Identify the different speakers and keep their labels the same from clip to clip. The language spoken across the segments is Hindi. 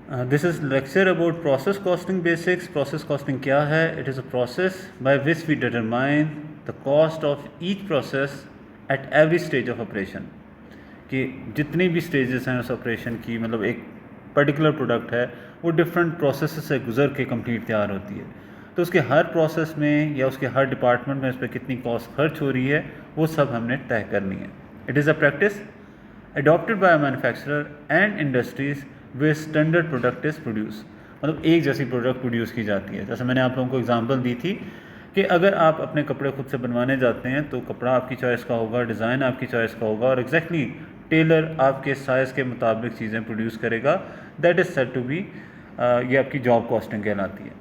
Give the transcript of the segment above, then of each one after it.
Speaker 1: This is lecture about process costing basics. Process costing क्या है? It is a process by which we determine the cost of each process at every stage of operation. कि जितनी भी स्टेजेस हैं उस ऑपरेशन की, मतलब एक पर्टिकुलर प्रोडक्ट है वो डिफरेंट प्रोसेस से गुजर के कंप्लीट तैयार होती है, तो उसके हर प्रोसेस में या उसके हर डिपार्टमेंट में उस पर कितनी कॉस्ट खर्च हो रही है वो सब हमने तय करनी है. It is a practice adopted by a manufacturer and industries where standard product is produced. मतलब एक जैसी प्रोडक्ट प्रोड्यूस की जाती है. जैसे मैंने आप लोगों को एग्जांपल दी थी कि अगर आप अपने कपड़े खुद से बनवाने जाते हैं तो कपड़ा आपकी चॉइस का होगा, डिज़ाइन आपकी चॉइस का होगा और एग्जैक्टली टेलर आपके साइज़ के मुताबिक चीज़ें प्रोड्यूस करेगा. That is said to be, ये आपकी जॉब कॉस्टिंग कहलाती है.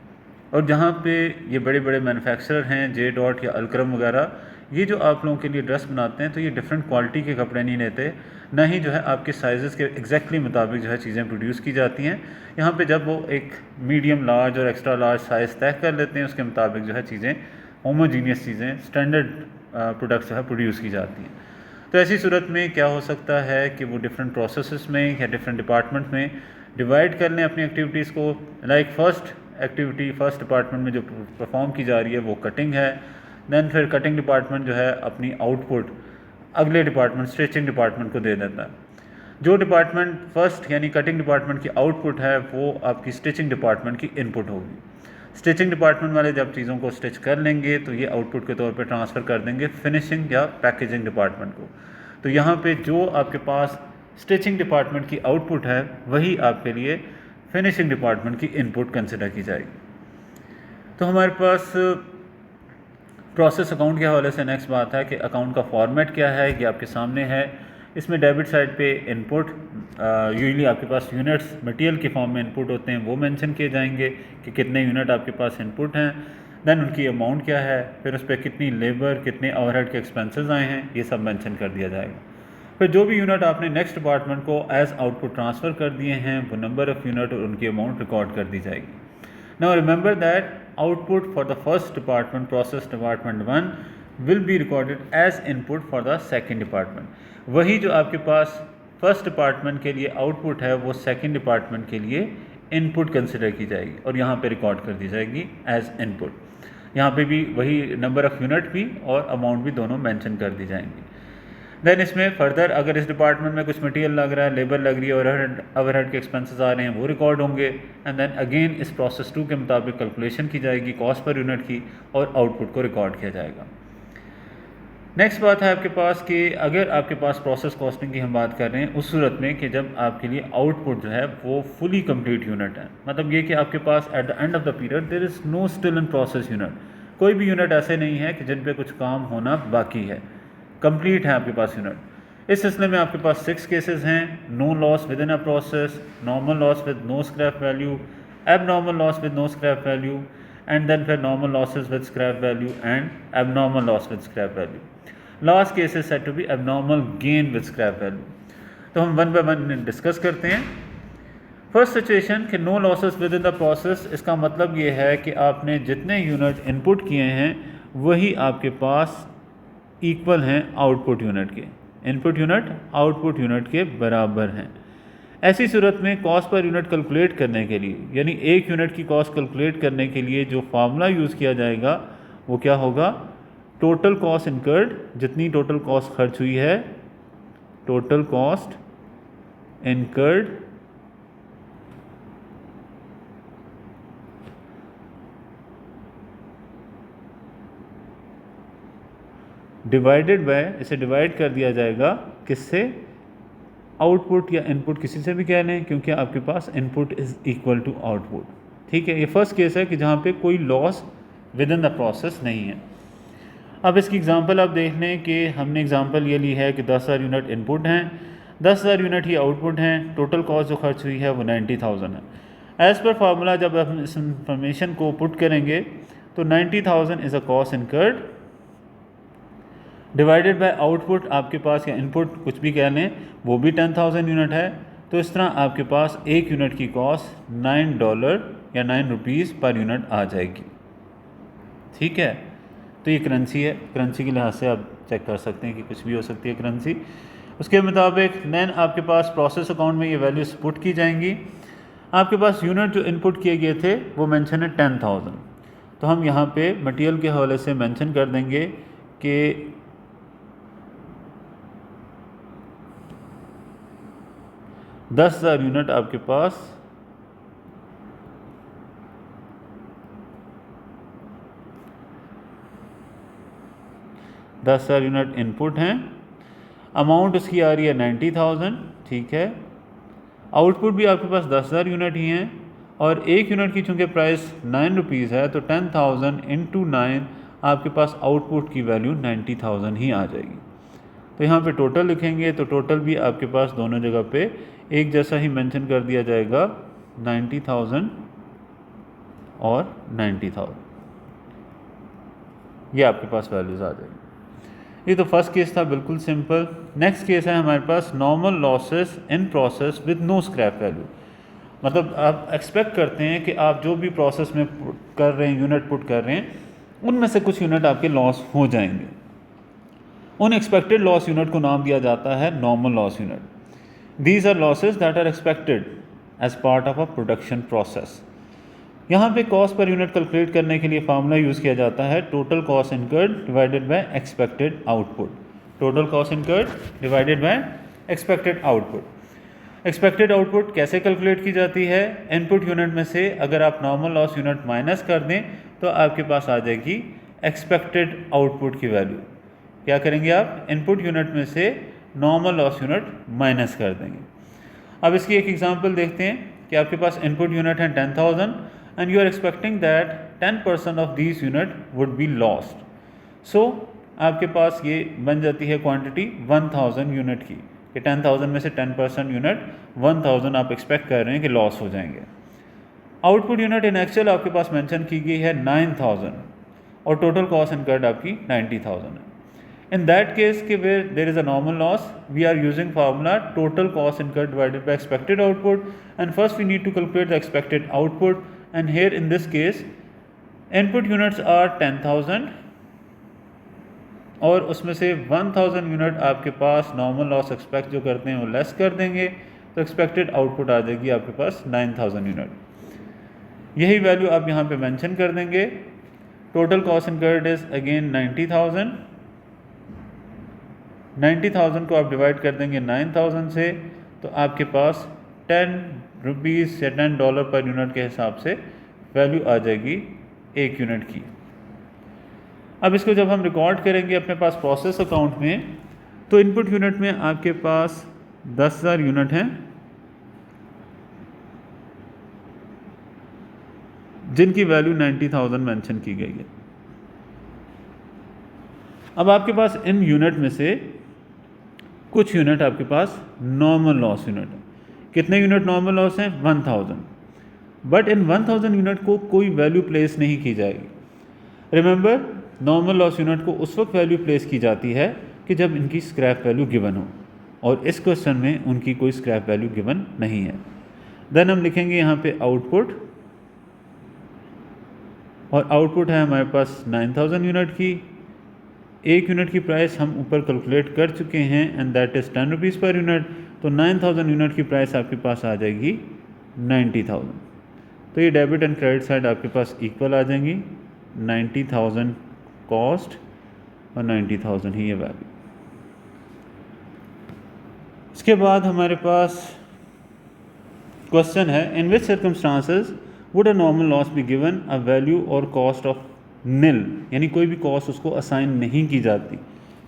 Speaker 1: और जहाँ पे ये बड़े बड़े मैन्युफैक्चरर हैं, जे डॉट या अलक्रम वगैरह, ये जो आप लोगों के लिए ड्रेस बनाते हैं तो ये डिफरेंट क्वालिटी के कपड़े नहीं लेते, ना ही जो है आपके साइज़ के एग्जैक्टली मुताबिक जो है चीज़ें प्रोड्यूस की जाती हैं. यहाँ पे जब वो एक मीडियम लार्ज और एक्स्ट्रा लार्ज साइज़ तय कर लेते हैं उसके मुताबिक जो है चीज़ें, होमोजीनियस चीज़ें, स्टैंडर्ड प्रोडक्ट्स जो है प्रोड्यूस की जाती हैं. तो ऐसी सूरत में क्या हो सकता है कि वो डिफरेंट प्रोसेसेस में या डिफरेंट डिपार्टमेंट में डिवाइड कर लें अपनी एक्टिविटीज़ को. Like first activity, first department में जो परफॉर्म की जा रही है वो कटिंग है. दैन फिर कटिंग डिपार्टमेंट जो है अपनी आउटपुट अगले डिपार्टमेंट, स्टिचिंग डिपार्टमेंट को दे देता है. जो डिपार्टमेंट फर्स्ट यानी कटिंग डिपार्टमेंट की आउटपुट है वो आपकी स्टिचिंग डिपार्टमेंट की इनपुट होगी. स्टिचिंग डिपार्टमेंट वाले जब चीज़ों को स्टिच कर लेंगे तो ये आउटपुट के तौर पे ट्रांसफ़र कर देंगे फिनिशिंग या पैकेजिंग डिपार्टमेंट को. तो यहाँ पे जो आपके पास स्टिचिंग डिपार्टमेंट की आउटपुट है वही आपके लिए फिनिशिंग डिपार्टमेंट की इनपुट कंसिडर की जाएगी. तो हमारे पास प्रोसेस अकाउंट के हवाले से नेक्स्ट बात है कि अकाउंट का फॉर्मेट क्या है, ये आपके सामने है. इसमें डेबिट साइड पे इनपुट, यूजली आपके पास यूनिट्स मटेरियल के फॉर्म में इनपुट होते हैं, वो मेंशन किए जाएंगे कि कितने यूनिट आपके पास इनपुट हैं. दैन उनकी अमाउंट क्या है, फिर उस पर कितनी लेबर, कितने ओवरहेड के एक्सपेंसेस आए हैं, ये सब मेंशन कर दिया जाएगा. फिर जो भी यूनिट आपने नेक्स्ट डिपार्टमेंट को एज आउटपुट ट्रांसफ़र कर दिए हैं वो नंबर ऑफ़ यूनिट और उनकी अमाउंट रिकॉर्ड कर दी जाएगी. Now remember that output for the first department, process department 1, will be recorded as input for the second department. वही जो आपके पास फर्स्ट डिपार्टमेंट के लिए आउटपुट है वो सेकंड डिपार्टमेंट के लिए इनपुट कंसिडर की जाएगी और यहाँ पे रिकॉर्ड कर दी जाएगी एज इनपुट. यहाँ पे भी वही नंबर ऑफ़ यूनिट भी और अमाउंट भी दोनों मेंशन कर दी जाएंगी. दैन इसमें फर्दर अगर इस डिपार्टमेंट में कुछ मटेरियल लग रहा है, लेबर लग रही है और ओवरहेड के एक्सपेंसेस आ रहे हैं वो रिकॉर्ड होंगे. एंड देन अगेन इस प्रोसेस 2 के मुताबिक कैलकुलेशन की जाएगी कॉस्ट पर यूनिट की और आउटपुट को रिकॉर्ड किया जाएगा. नेक्स्ट बात है आपके पास कि अगर आपके पास प्रोसेस कॉस्टिंग की हम बात कर रहे हैं उस सूरत में कि जब आपके लिए आउटपुट जो है वो फुली कंप्लीट यूनिट है, मतलब ये कि आपके पास at the end of the period there is no still in process unit. कोई भी यूनिट ऐसे नहीं है कि जिन पे कुछ काम होना बाकी है, कंप्लीट है आपके पास यूनिट. इस सिलसिले में आपके पास 6 केसेस हैं. No loss within a process, normal loss with no scrap value, abnormal loss with no scrap value, and then फिर normal losses with scrap value and abnormal loss with scrap value. Last case is said to be abnormal gain with scrap value. तो हम वन बाय वन डिस्कस करते हैं. फर्स्ट सिचुएशन कि no losses within the process, इसका मतलब ये है कि आपने जितने यूनिट इनपुट किए हैं वही आपके पास इक्वल हैं आउटपुट यूनिट के. इनपुट यूनिट आउटपुट यूनिट के बराबर हैं. ऐसी सूरत में कॉस्ट पर यूनिट कैलकुलेट करने के लिए, यानी एक यूनिट की कॉस्ट कैलकुलेट करने के लिए जो फार्मूला यूज़ किया जाएगा वो क्या होगा, टोटल कॉस्ट इनकर्ड, जितनी टोटल कॉस्ट खर्च हुई है, total cost incurred divided bye, इसे डिवाइड कर दिया जाएगा किससे, आउटपुट या इनपुट, किसी से भी कह लें क्योंकि आपके पास input is equal to output. ठीक है, ये फर्स्ट केस है कि जहाँ पे कोई loss within the process नहीं है. अब इसकी एग्जांपल आप देख लें कि हमने एग्जांपल ये ली है कि 10,000 यूनिट इनपुट हैं, 10,000 यूनिट ही आउटपुट हैं. टोटल कॉस्ट जो खर्च हुई है वो 90,000 है. एज़ पर फार्मूला जब हम इस इंफॉर्मेशन को पुट करेंगे तो 90,000 is a cost incurred divided bye output, आपके पास या इनपुट कुछ भी कह लें वो भी 10,000 यूनिट है. तो इस तरह आपके पास एक यूनिट की कॉस्ट $9 या ₹9 पर यूनिट आ जाएगी. ठीक है, तो ये करेंसी है, करेंसी के लिहाज से आप चेक कर सकते हैं कि कुछ भी हो सकती है करेंसी. उसके मुताबिक दैन आपके पास प्रोसेस अकाउंट में ये वैल्यूज पुट की जाएंगी. आपके पास यूनिट जो इनपुट किए गए थे वो मेंशन है 10,000, तो हम यहाँ पे मटेरियल के हवाले से मेंशन कर देंगे कि 10,000 यूनिट आपके पास यूनिट इनपुट हैं, अमाउंट उसकी आ रही है 90,000, ठीक है। आउटपुट भी आपके पास 10,000 यूनिट ही हैं, और एक यूनिट की चूँकि प्राइस 9 रुपीज़ है, तो 10,000 इंटू 9 आपके पास आउटपुट की वैल्यू 90,000 ही आ जाएगी। तो यहाँ पे टोटल लिखेंगे तो टोटल भी आपके पास दोनों जगह पे एक जैसा ही मेंशन कर दिया जाएगा, 90,000 और 90,000, ये आपके पास वैल्यूज़ आ जाएगी। ये तो फर्स्ट केस था, बिल्कुल सिंपल। नेक्स्ट केस है हमारे पास normal losses in process with no scrap value. मतलब आप एक्सपेक्ट करते हैं कि आप जो भी प्रोसेस में कर रहे हैं, यूनिट पुट कर रहे हैं, उनमें से कुछ यूनिट आपके लॉस हो जाएंगे। उन एक्सपेक्टेड लॉस यूनिट को नाम दिया जाता है normal loss unit. These are losses that are expected as part of a production process. यहाँ पे कॉस्ट पर यूनिट कैलकुलेट करने के लिए फार्मूला यूज़ किया जाता है total cost incurred divided by expected output. Total cost incurred divided by expected output. Expected output कैसे कैलकुलेट की जाती है? इनपुट यूनिट में से अगर आप नॉर्मल लॉस यूनिट माइनस कर दें तो आपके पास आ जाएगी एक्सपेक्टेड आउटपुट की वैल्यू। क्या करेंगे आप? इनपुट यूनिट में से नॉर्मल लॉस यूनिट माइनस कर देंगे। अब इसकी एक एग्जांपल देखते हैं कि आपके पास इनपुट यूनिट है 10,000 and you are expecting that 10% of these unit would be lost. So आपके पास ये बन जाती है क्वांटिटी 1000 यूनिट की, कि 10,000 में से 10% यूनिट 1000 आप एक्सपेक्ट कर रहे हैं कि लॉस हो जाएंगे। आउटपुट यूनिट इन एक्चुअल आपके पास मेंशन की गई है 9000 और टोटल कॉस्ट इनकर्ड आपकी 90,000 है। इन दैट केस के where there is a normal loss, we are using formula total cost incurred divided by expected output, and first we need to calculate the expected output, and here in this case input units are 10,000 और उसमें से 1000 यूनिट आपके पास नॉर्मल लॉस एक्सपेक्ट जो करते हैं वो लेस कर देंगे, तो एक्सपेक्टेड आउटपुट आ जाएगी आपके पास 9000 यूनिट। यही वैल्यू आप यहाँ पे मेंशन कर देंगे। Total cost incurred is again 90,000। 90,000 को आप डिवाइड कर देंगे 9000 से, तो आपके पास 10 रुपीज़ या $10 पर यूनिट के हिसाब से वैल्यू आ जाएगी एक यूनिट की। अब इसको जब हम रिकॉर्ड करेंगे अपने पास प्रोसेस अकाउंट में, तो इनपुट यूनिट में आपके पास 10,000 यूनिट हैं जिनकी वैल्यू 90,000 मेंशन की गई है। अब आपके पास इन यूनिट में से कुछ यूनिट आपके पास नॉर्मल लॉस यूनिट है। कितने यूनिट नॉर्मल लॉस हैं? 1000। बट इन 1000 यूनिट को कोई वैल्यू प्लेस नहीं की जाएगी। रिमेंबर, नॉर्मल लॉस यूनिट को उस वक्त वैल्यू प्लेस की जाती है कि जब इनकी स्क्रैप वैल्यू गिवन हो, और इस क्वेश्चन में उनकी कोई स्क्रैप वैल्यू गिवन नहीं है। देन हम लिखेंगे यहाँ पे आउटपुट, और आउटपुट है हमारे पास 9000 यूनिट की। एक यूनिट की प्राइस हम ऊपर कैलकुलेट कर चुके हैं and that is 10 rupees per unit. तो 9000 यूनिट की प्राइस आपके पास आ जाएगी 90,000। तो ये डेबिट एंड क्रेडिट साइड आपके पास इक्वल आ जाएंगी, 90,000 कॉस्ट और 90,000 ही ये वैल्यू। इसके बाद हमारे पास क्वेश्चन है, in which circumstances would a normal loss be given a value और कॉस्ट ऑफ निल, यानी कोई भी कॉस्ट उसको असाइन नहीं की जाती।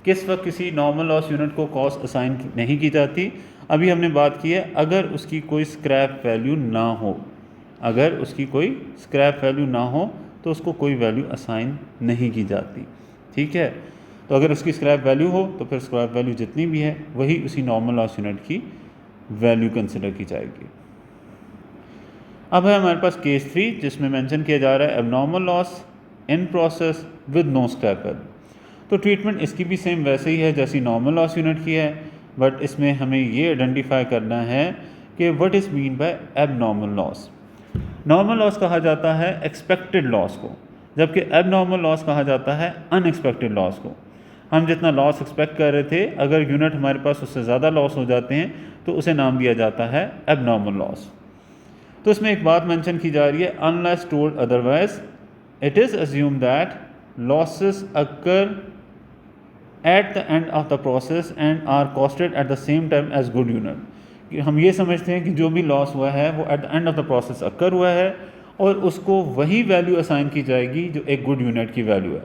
Speaker 1: किस वक्त किसी नॉर्मल लॉस यूनिट को कॉस्ट असाइन नहीं की जाती? अभी हमने बात की है अगर उसकी कोई स्क्रैप वैल्यू ना हो। अगर उसकी कोई स्क्रैप वैल्यू ना हो तो उसको कोई वैल्यू असाइन नहीं की जाती, ठीक है। तो अगर उसकी स्क्रैप वैल्यू हो तो फिर स्क्रैप वैल्यू जितनी भी है वही उसी नॉर्मल लॉस यूनिट की वैल्यू कंसिडर की जाएगी। अब है हमारे पास केस 3 जिसमें मेंशन किया जा रहा है abnormal loss in process with no scrap value. तो ट्रीटमेंट इसकी भी सेम वैसे ही है जैसी नॉर्मल लॉस यूनिट की है, बट इसमें हमें ये आइडेंटिफाई करना है कि what is mean by abnormal loss. Normal loss कहा जाता है एक्सपेक्टेड लॉस को, जबकि एबनॉर्मल लॉस कहा जाता है अनएक्सपेक्टेड लॉस को। हम जितना लॉस एक्सपेक्ट कर रहे थे, अगर यूनिट हमारे पास उससे ज़्यादा लॉस हो जाते हैं तो उसे नाम दिया जाता है एबनॉर्मल लॉस। तो तो उसमें एक बात मेंशन की जा रही है, unless told otherwise it is assume that losses occur at the end of the process and are costed at the same time as good unit. कि हम ये समझते हैं कि जो भी लॉस हुआ है वो eight the end of the process अकर हुआ है और उसको वही वैल्यू असाइन की जाएगी जो एक गुड यूनिट की वैल्यू है।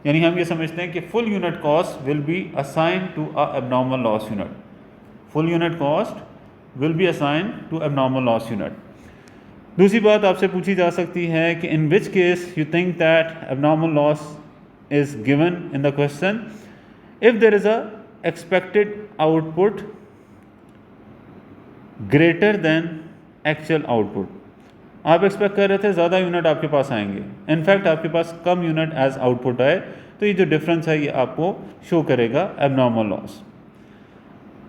Speaker 1: यानी हम ये समझते हैं कि full unit cost will be assign to a abnormal loss unit. Full unit cost will be assign to abnormal loss unit. दूसरी बात आपसे पूछी जा सकती है कि in which case you think that abnormal loss is given in the question if there is a expected output greater than actual output. आप एक्सपेक्ट कर रहे थे ज़्यादा यूनिट आपके पास आएंगे, इनफैक्ट आपके पास कम यूनिट एज आउटपुट आए, तो ये जो डिफरेंस है ये आपको शो करेगा एबनॉर्मल लॉस।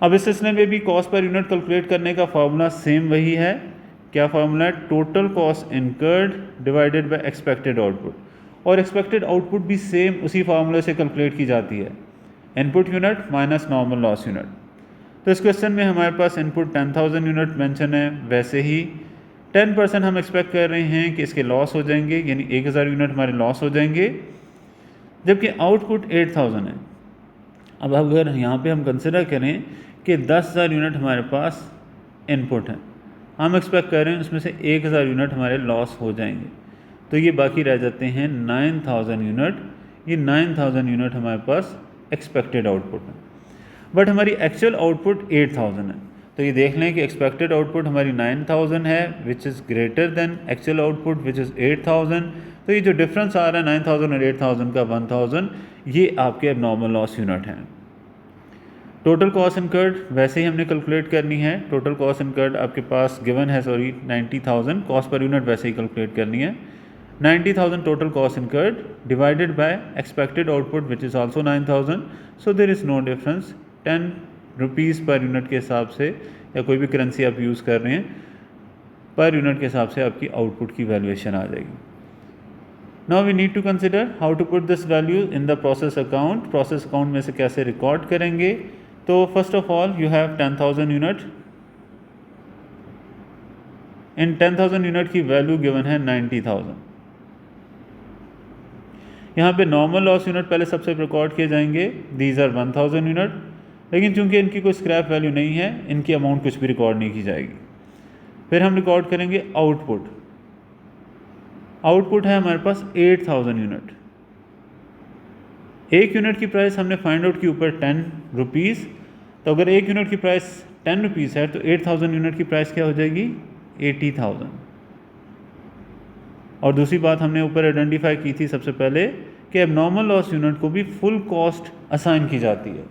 Speaker 1: अब इस सिलसिले में भी कॉस्ट पर यूनिट कैलकुलेट करने का फार्मूला सेम वही है। क्या फार्मूला है? Total cost incurred divided by expected output, और एक्सपेक्टेड आउटपुट भी सेम उसी फार्मूले से कैलकुलेट की जाती है, input unit minus normal loss unit. तो इस क्वेश्चन में हमारे पास इनपुट 10,000 यूनिट मेंशन है, वैसे ही 10% हम एक्सपेक्ट कर रहे हैं कि इसके लॉस हो जाएंगे, यानी 1000 यूनिट हमारे लॉस हो जाएंगे, जबकि आउटपुट 8000 है। अब अगर यहाँ पे हम कंसिडर करें कि 10,000 यूनिट हमारे पास इनपुट है, हम एक्सपेक्ट कर रहे हैं उसमें से 1000 यूनिट हमारे लॉस हो जाएंगे, तो ये बाकी रह जाते हैं 9000 यूनिट। ये 9000 यूनिट हमारे पास एक्सपेक्टेड आउटपुट है, बट हमारी एक्चुअल आउटपुट 8000 है। तो ये देख लें कि एक्सपेक्टेड आउटपुट हमारी 9000 है which is greater than actual output which is 8000। तो ये जो डिफरेंस आ रहा है 9000 और 8000 का 1000, ये आपके एबनॉर्मल लॉस यूनिट हैं। टोटल कॉस्ट इनकर्ड वैसे ही हमने कैलकुलेट करनी है। टोटल कॉस्ट इनकर्ड आपके पास गिवन है 90,000, कॉस्ट पर यूनिट वैसे ही कैलकुलेट करनी है। 90,000 total cost incurred divided by expected output which is also 9000, so there is no difference. 10 rupees per unit के हिसाब से, या कोई भी करेंसी आप यूज़ कर रहे हैं, पर यूनिट के हिसाब से आपकी आउटपुट की वैल्यूएशन आ जाएगी। Now we need to consider how to put this value in the process account. Process account में से कैसे रिकॉर्ड करेंगे? तो first of all you have 10,000 unit. इन 10,000 यूनिट की वैल्यू गिवन है 90,000। यहाँ पे नॉर्मल लॉस यूनिट पहले सबसे रिकॉर्ड किए जाएंगे, दीज आर 1000 यूनिट, लेकिन चूंकि इनकी कोई स्क्रैप वैल्यू नहीं है, इनकी अमाउंट कुछ भी रिकॉर्ड नहीं की जाएगी। फिर हम रिकॉर्ड करेंगे आउटपुट। आउटपुट है हमारे पास 8000 यूनिट। एक यूनिट की प्राइस हमने फाइंड आउट की ऊपर 10 रुपीज़, तो अगर एक यूनिट की प्राइस 10 रुपीज़ है तो 8000 यूनिट की प्राइस क्या हो जाएगी? 80,000। और दूसरी बात हमने ऊपर आइडेंटिफाई की थी सबसे पहले कि एबनॉर्मल लॉस यूनिट को भी फुल कॉस्ट असाइन की जाती है।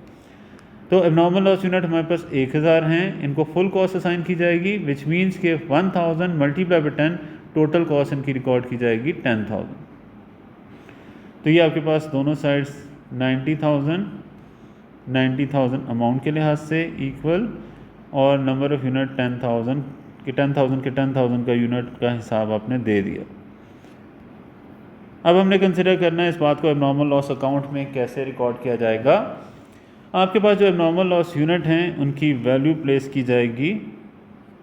Speaker 1: तो एबनॉर्मल लॉस यूनिट हमारे पास 1000 हैं, इनको फुल कॉस्ट असाइन की जाएगी, विच मीन्स के 1000 मल्टीप्लाई बाई 10, टोटल कॉस्ट इनकी रिकॉर्ड की जाएगी 10,000। तो ये आपके पास दोनों साइड्स 90,000 अमाउंट के लिहाज से इक्वल, और नंबर ऑफ़ यूनिट 10,000 के 10,000 का यूनिट का हिसाब आपने दे दिया। अब हमने कंसिडर करना है इस बात को एबनॉर्मल लॉस अकाउंट में कैसे रिकॉर्ड किया जाएगा। आपके पास जो एबनॉर्मल लॉस यूनिट हैं उनकी वैल्यू प्लेस की जाएगी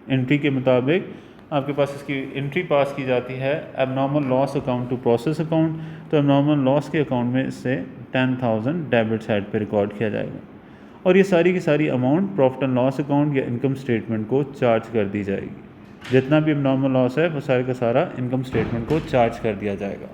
Speaker 1: एंट्री के मुताबिक। आपके पास इसकी एंट्री पास की जाती है abnormal loss account to process account. तो एबनॉर्मल लॉस के अकाउंट में इससे 10,000 डेबिट साइड पे रिकॉर्ड किया जाएगा, और ये सारी की सारी amount profit and loss account या इनकम स्टेटमेंट को चार्ज कर दी जाएगी। जितना भी एबनॉर्मल लॉस है वो सारे का सारा इनकम स्टेटमेंट को चार्ज कर दिया जाएगा।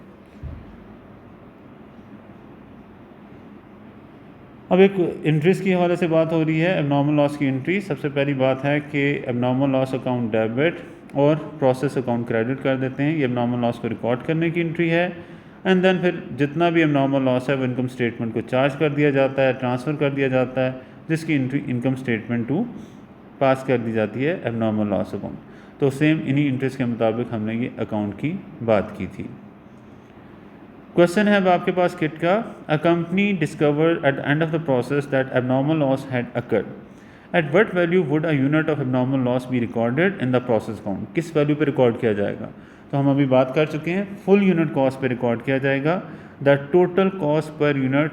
Speaker 1: अब एक एंट्रीज की हवाले से बात हो रही है, एबनॉर्मल लॉस की एंट्री। सबसे पहली बात है कि एबनॉर्मल लॉस अकाउंट डेबिट और प्रोसेस अकाउंट क्रेडिट कर देते हैं, ये एबनॉर्मल लॉस को रिकॉर्ड करने की एंट्री है। एंड देन फिर जितना भी एबनॉर्मल लॉस है वो इनकम स्टेटमेंट को चार्ज कर दिया जाता है, ट्रांसफ़र कर दिया जाता है, जिसकी एंट्री इनकम स्टेटमेंट टू पास कर दी जाती है एबनॉर्मल लॉस अकाउंट। तो सेम इन्हीं एंट्रीज के मुताबिक हमने ये अकाउंट की बात की थी। क्वेश्चन है अब आपके पास किट का, a company discovered at the end of the process that abnormal loss had occurred, at what value would a unit of abnormal loss be recorded in the process account. किस वैल्यू पे रिकॉर्ड किया जाएगा? तो हम अभी बात कर चुके हैं, फुल यूनिट कॉस्ट पे रिकॉर्ड किया जाएगा, the total cost per unit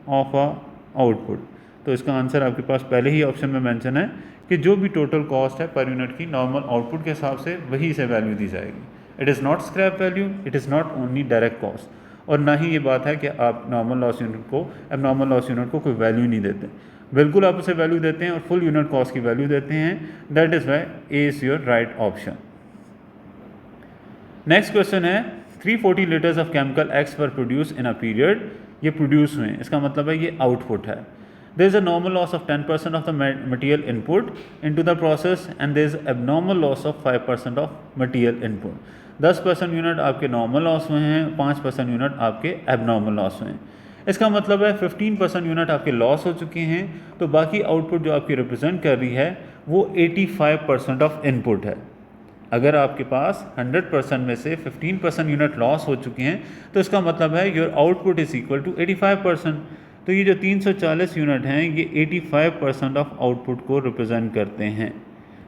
Speaker 1: of a output. तो इसका आंसर आपके पास पहले ही ऑप्शन में मेंशन है कि जो भी टोटल कॉस्ट है पर यूनिट की नॉर्मल आउटपुट के हिसाब से वही से वैल्यू दी जाएगी। It is not scrap value, it is not only direct cost. और ना ही ये बात है कि आप नॉर्मल लॉस यूनिट को एबनॉर्मल लॉस यूनिट को कोई वैल्यू नहीं देते, बिल्कुल आप उसे वैल्यू देते हैं और फुल यूनिट कॉस्ट की वैल्यू देते हैं। That is why A is your right option. Next question है 340 litres of chemical X were produce in a period. ये प्रोड्यूस हुए, इसका मतलब है ये आउटपुट है। There is a normal loss of 10% of the material input into the process and there is abnormal loss of 5% of material input. 10% unit आपके नॉर्मल लॉस हुए हैं, 5% यूनिट आपके एबनॉर्मल लॉस हुए हैं। इसका मतलब है 15% यूनिट आपके लॉस हो चुके हैं, तो बाकी आउटपुट जो आपकी रिप्रेजेंट कर रही है वो 85% ऑफ इनपुट है। अगर आपके पास 100% में से 15% यूनिट लॉस हो चुके हैं तो इसका मतलब है your output is equal to 85%। तो ये जो 340 यूनिट हैं ये 85% ऑफ आउटपुट को रिप्रेजेंट करते हैं।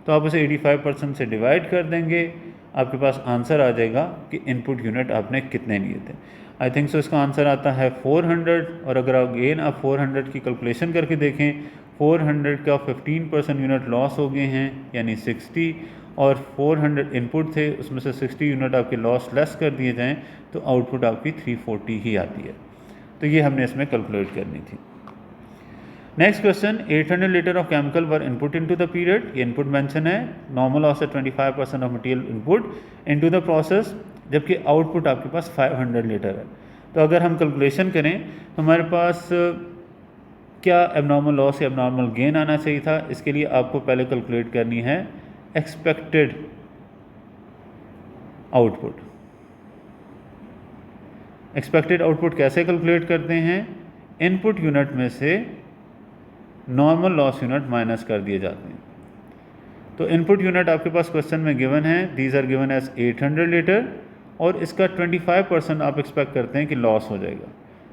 Speaker 1: तो आप उसे 85% से डिवाइड कर देंगे, आपके पास आंसर आ जाएगा कि इनपुट यूनिट आपने कितने लिए थे। आई थिंक सो इसका आंसर आता है 400। और अगर अगेन आप 400 की कैलकुलेशन करके देखें, 400 का 15% यूनिट लॉस हो गए हैं यानी 60, और 400 इनपुट थे उसमें से 60 यूनिट आपके लॉस लेस कर दिए जाएं तो आउटपुट आपकी 340 ही आती है। तो ये हमने इसमें कैलकुलेट करनी थी। Next question, 800 litre of chemical were input into the period. ये इनपुट मेंशन है, नॉर्मल लॉस है 25% of material input into the process, जबकि आउटपुट आपके पास 500 लीटर है। तो अगर हम कैलकुलेशन करें तो हमारे पास क्या एबनॉर्मल लॉस या एबनॉर्मल गेन आना चाहिए था। इसके लिए आपको पहले कैलकुलेट करनी है एक्सपेक्टेड आउटपुट। एक्सपेक्टेड आउटपुट कैसे कैलकुलेट करते हैं, इनपुट यूनिट में से नॉर्मल लॉस यूनिट माइनस कर दिए जाते हैं। तो इनपुट यूनिट आपके पास क्वेश्चन में गिवन है, these are given as 800 litre, और इसका 25% आप एक्सपेक्ट करते हैं कि लॉस हो जाएगा।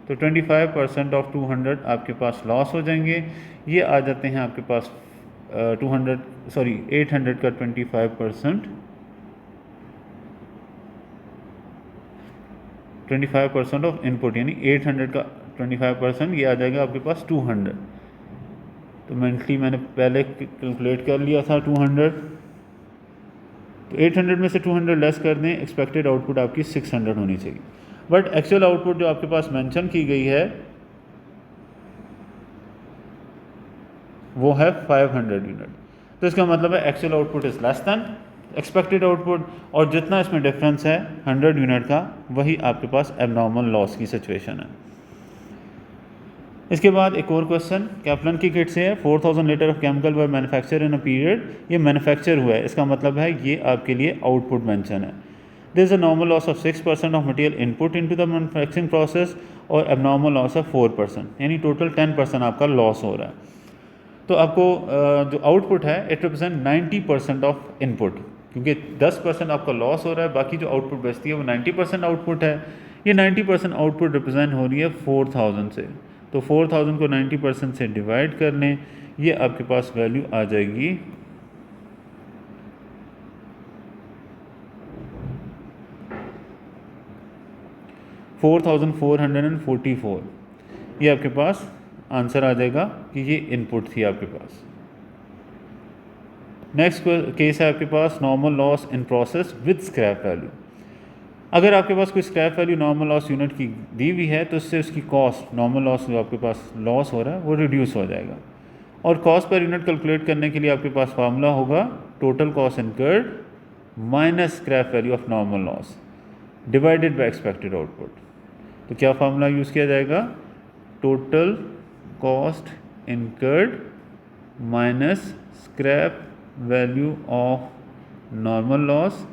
Speaker 1: तो 25% ऑफ 200 आपके पास लॉस हो जाएंगे। ये आ जाते हैं आपके पास 800 का 25% ऑफ इनपुट, यानी 800 का 25% ये आ जाएगा आपके पास 200। तो मेंटली मैंने पहले कैलकुलेट कर लिया था 200। तो 800 में से 200 लेस कर दें, एक्सपेक्टेड आउटपुट आपकी 600 होनी चाहिए। बट एक्चुअल आउटपुट जो आपके पास मेंशन की गई है वो है 500 यूनिट। तो इसका मतलब है actual output is less than expected output, और जितना इसमें डिफरेंस है 100 यूनिट का वही आपके पास एबनॉर्मल लॉस की सिचुएशन है। इसके बाद एक और क्वेश्चन कैप्लन की किट से है, 4000 litre of chemical were manufacture in a period. ये मैन्युफैक्चर हुआ है, इसका मतलब है ये आपके लिए आउटपुट मेंशन है। There is a normal loss of 6% of material input into the manufacturing process और एबनॉर्मल लॉस ऑफ 4%, यानी टोटल 10% आपका लॉस हो रहा है। तो आपको जो आउटपुट है इट रिप्रेजेंट 90% ऑफ इनपुट, क्योंकि 10% आपका लॉस हो रहा है, बाकी जो आउटपुट बचती है वो 90% आउटपुट है। ये 90% आउटपुट रिप्रेजेंट हो रही है 4000 से। तो 4000 को 90% से डिवाइड कर लें, ये आपके पास वैल्यू आ जाएगी 4444। ये आपके पास आंसर आ जाएगा कि ये इनपुट थी आपके पास। नेक्स्ट केस है आपके पास normal loss in process with scrap value. अगर आपके पास कोई scrap value normal loss unit की दी हुई है तो इससे उसकी कॉस्ट, नॉर्मल लॉस जो आपके पास लॉस हो रहा है वो रिड्यूस हो जाएगा। और कॉस्ट पर यूनिट कैलकुलेट करने के लिए आपके पास फार्मूला होगा total cost incurred minus scrap value of normal loss divided by expected output. तो क्या फार्मूला यूज़ किया जाएगा, total cost incurred minus scrap value of normal loss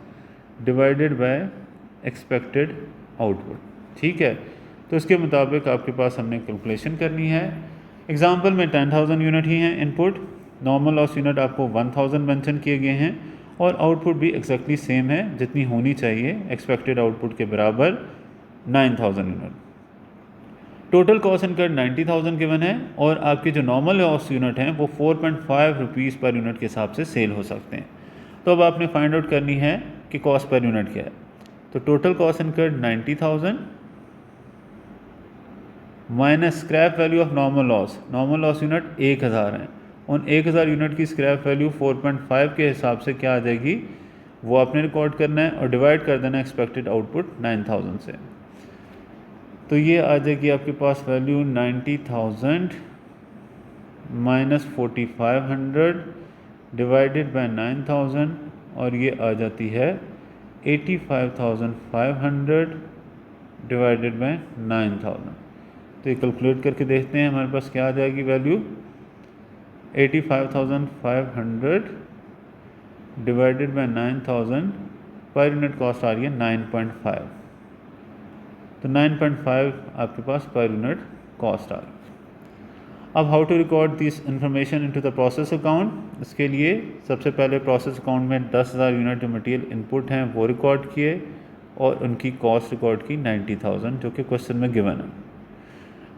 Speaker 1: divided by expected output. ठीक है, तो इसके मुताबिक आपके पास हमने कैलकुलेशन करनी है। एग्जांपल में 10,000 यूनिट ही हैं इनपुट, नॉर्मल लॉस यूनिट आपको 1000 मेंशन किए गए हैं, और आउटपुट भी एक्जैक्टली सेम है जितनी होनी चाहिए एक्सपेक्टेड आउटपुट के बराबर 9000 unit. Total cost incurred 90,000 given है, और आपके जो नॉर्मल लॉस यूनिट हैं वो 4.5 रुपीज़ पर यूनिट के हिसाब से सेल हो सकते हैं। तो अब आपने फाइंड आउट करनी है कि कॉस्ट पर यूनिट क्या है। तो total cost incurred 90,000 minus scrap value of normal loss unit 1000 है, उन 1000 यूनिट की स्क्रैप वैल्यू 4.5 के हिसाब से क्या आ जाएगी वो आपने रिकॉर्ड करना है और डिवाइड कर देना एक्सपेक्टेड आउटपुट 9000 से। तो ये आ जाएगी आपके पास वैल्यू 90,000 माइनस 4500 डिवाइडेड बाय 9000 और ये आ जाती है 85,500 डिवाइडेड बाय 9000। तो ये कैलकुलेट करके देखते हैं हमारे पास क्या आ जाएगी value 85,500 divided by 9000 per unit cost आ रही है 9.5। तो 9.5 आपके पास पर यूनिट कॉस्ट आ रही है। अब how to record this information into the process account. इसके लिए सबसे पहले प्रोसेस अकाउंट में 10,000 यूनिट जो मटेरियल इनपुट हैं वो रिकॉर्ड किए और उनकी कॉस्ट रिकॉर्ड की 90,000 जो कि क्वेश्चन में गिवन है।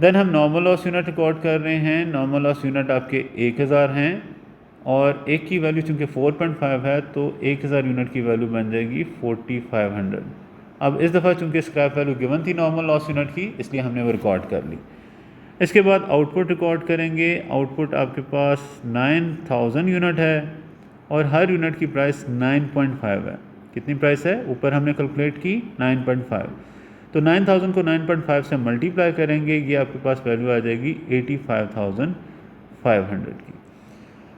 Speaker 1: देन हम नॉर्मल लॉस यूनिट रिकॉर्ड कर रहे हैं। नॉर्मल लॉस यूनिट आपके 1000 हैं और एक की वैल्यू चूँकि 4.5 है तो 1000 यूनिट की वैल्यू बन जाएगी 4500। अब इस दफ़ा चूँकि स्क्रैप वैल्यू गिवन थी नॉर्मल लॉस यूनिट की इसलिए हमने वो रिकॉर्ड कर ली। इसके बाद आउटपुट रिकॉर्ड करेंगे। आउटपुट आपके पास 9000 यूनिट है और हर यूनिट की प्राइस 9.5 है। कितनी प्राइस है ऊपर हमने कैलकुलेट की 9.5। तो 9000 को 9.5 से मल्टीप्लाई करेंगे ये आपके पास वैल्यू आ जाएगी 85,500 की।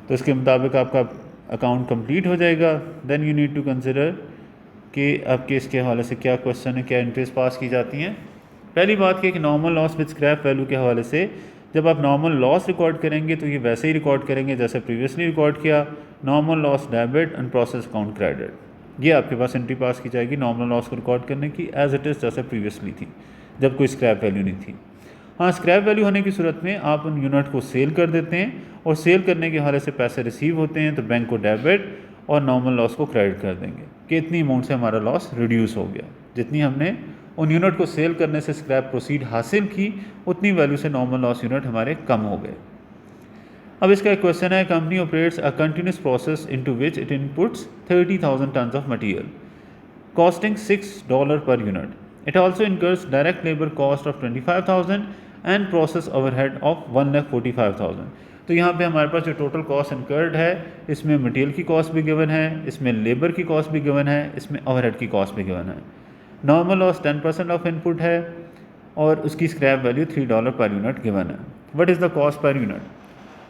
Speaker 1: तो इसके मुताबिक आपका अकाउंट कंप्लीट हो जाएगा। Then you need to consider कि आपके इसके हवाले से क्या क्वेश्चन है, क्या एंट्रीज पास की जाती हैं। पहली बात कि normal loss with scrap value के हवाले से जब आप नॉर्मल लॉस रिकॉर्ड करेंगे तो ये वैसे ही रिकॉर्ड करेंगे जैसे प्रीवियसली रिकॉर्ड किया, normal loss debit and process account credit. ये आपके पास एंट्री पास की जाएगी नॉर्मल लॉस को रिकॉर्ड करने की एज इट इज़ जैसे प्रीवियसली थी जब कोई स्क्रैप वैल्यू नहीं थी। हाँ, स्क्रैप वैल्यू होने की सूरत में आप उन यूनिट को सेल कर देते हैं और सेल करने के हवाले से पैसे रिसीव होते हैं तो बैंक को डेबिट और नॉर्मल लॉस को क्रेडिट कर देंगे कि इतनी अमाउंट से हमारा लॉस रिड्यूस हो गया। जितनी हमने उन यूनिट को सेल करने से स्क्रैप प्रोसीड हासिल की उतनी वैल्यू से नॉर्मल लॉस यूनिट हमारे कम हो गए। अब इसका एक क्वेश्चन है, company operates a continuous process into which it inputs 30,000 tons of material costing $6 per unit. It also incurs direct labour cost of 25,000 and process overhead of 1,45,000। तो यहाँ पे हमारे पास जो टोटल कॉस्ट इनकर्ड है इसमें मटेरियल की कॉस्ट भी गिवन है, इसमें लेबर की कॉस्ट भी गिवन है, इसमें ओवरहेड की कॉस्ट भी गिवन है। नॉर्मल लॉस 10% ऑफ इनपुट है और उसकी scrap value $3 per unit given है। What is the cost per unit.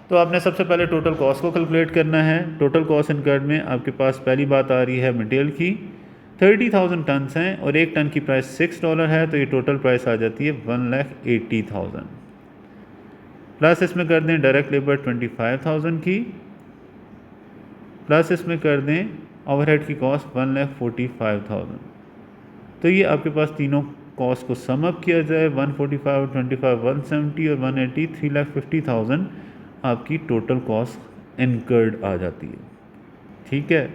Speaker 1: तो आपने सबसे पहले टोटल कॉस्ट को कैलकुलेट करना है। टोटल कॉस्ट इनकर्ड में आपके पास पहली बात आ रही है मटेरियल की 30,000 टन्स हैं और एक टन की प्राइस $6 है तो ये टोटल प्राइस आ जाती है 1,80,000। प्लस इसमें कर दें डायरेक्ट लेबर 25,000 की, प्लस इसमें कर दें ओवरहेड की कॉस्ट 1,45,000। तो ये आपके पास तीनों कॉस्ट को सम अप किया जाए 145, 25, 170 और 180 3,50,000 आपकी टोटल कॉस्ट इनकर्ड आ जाती है। ठीक है।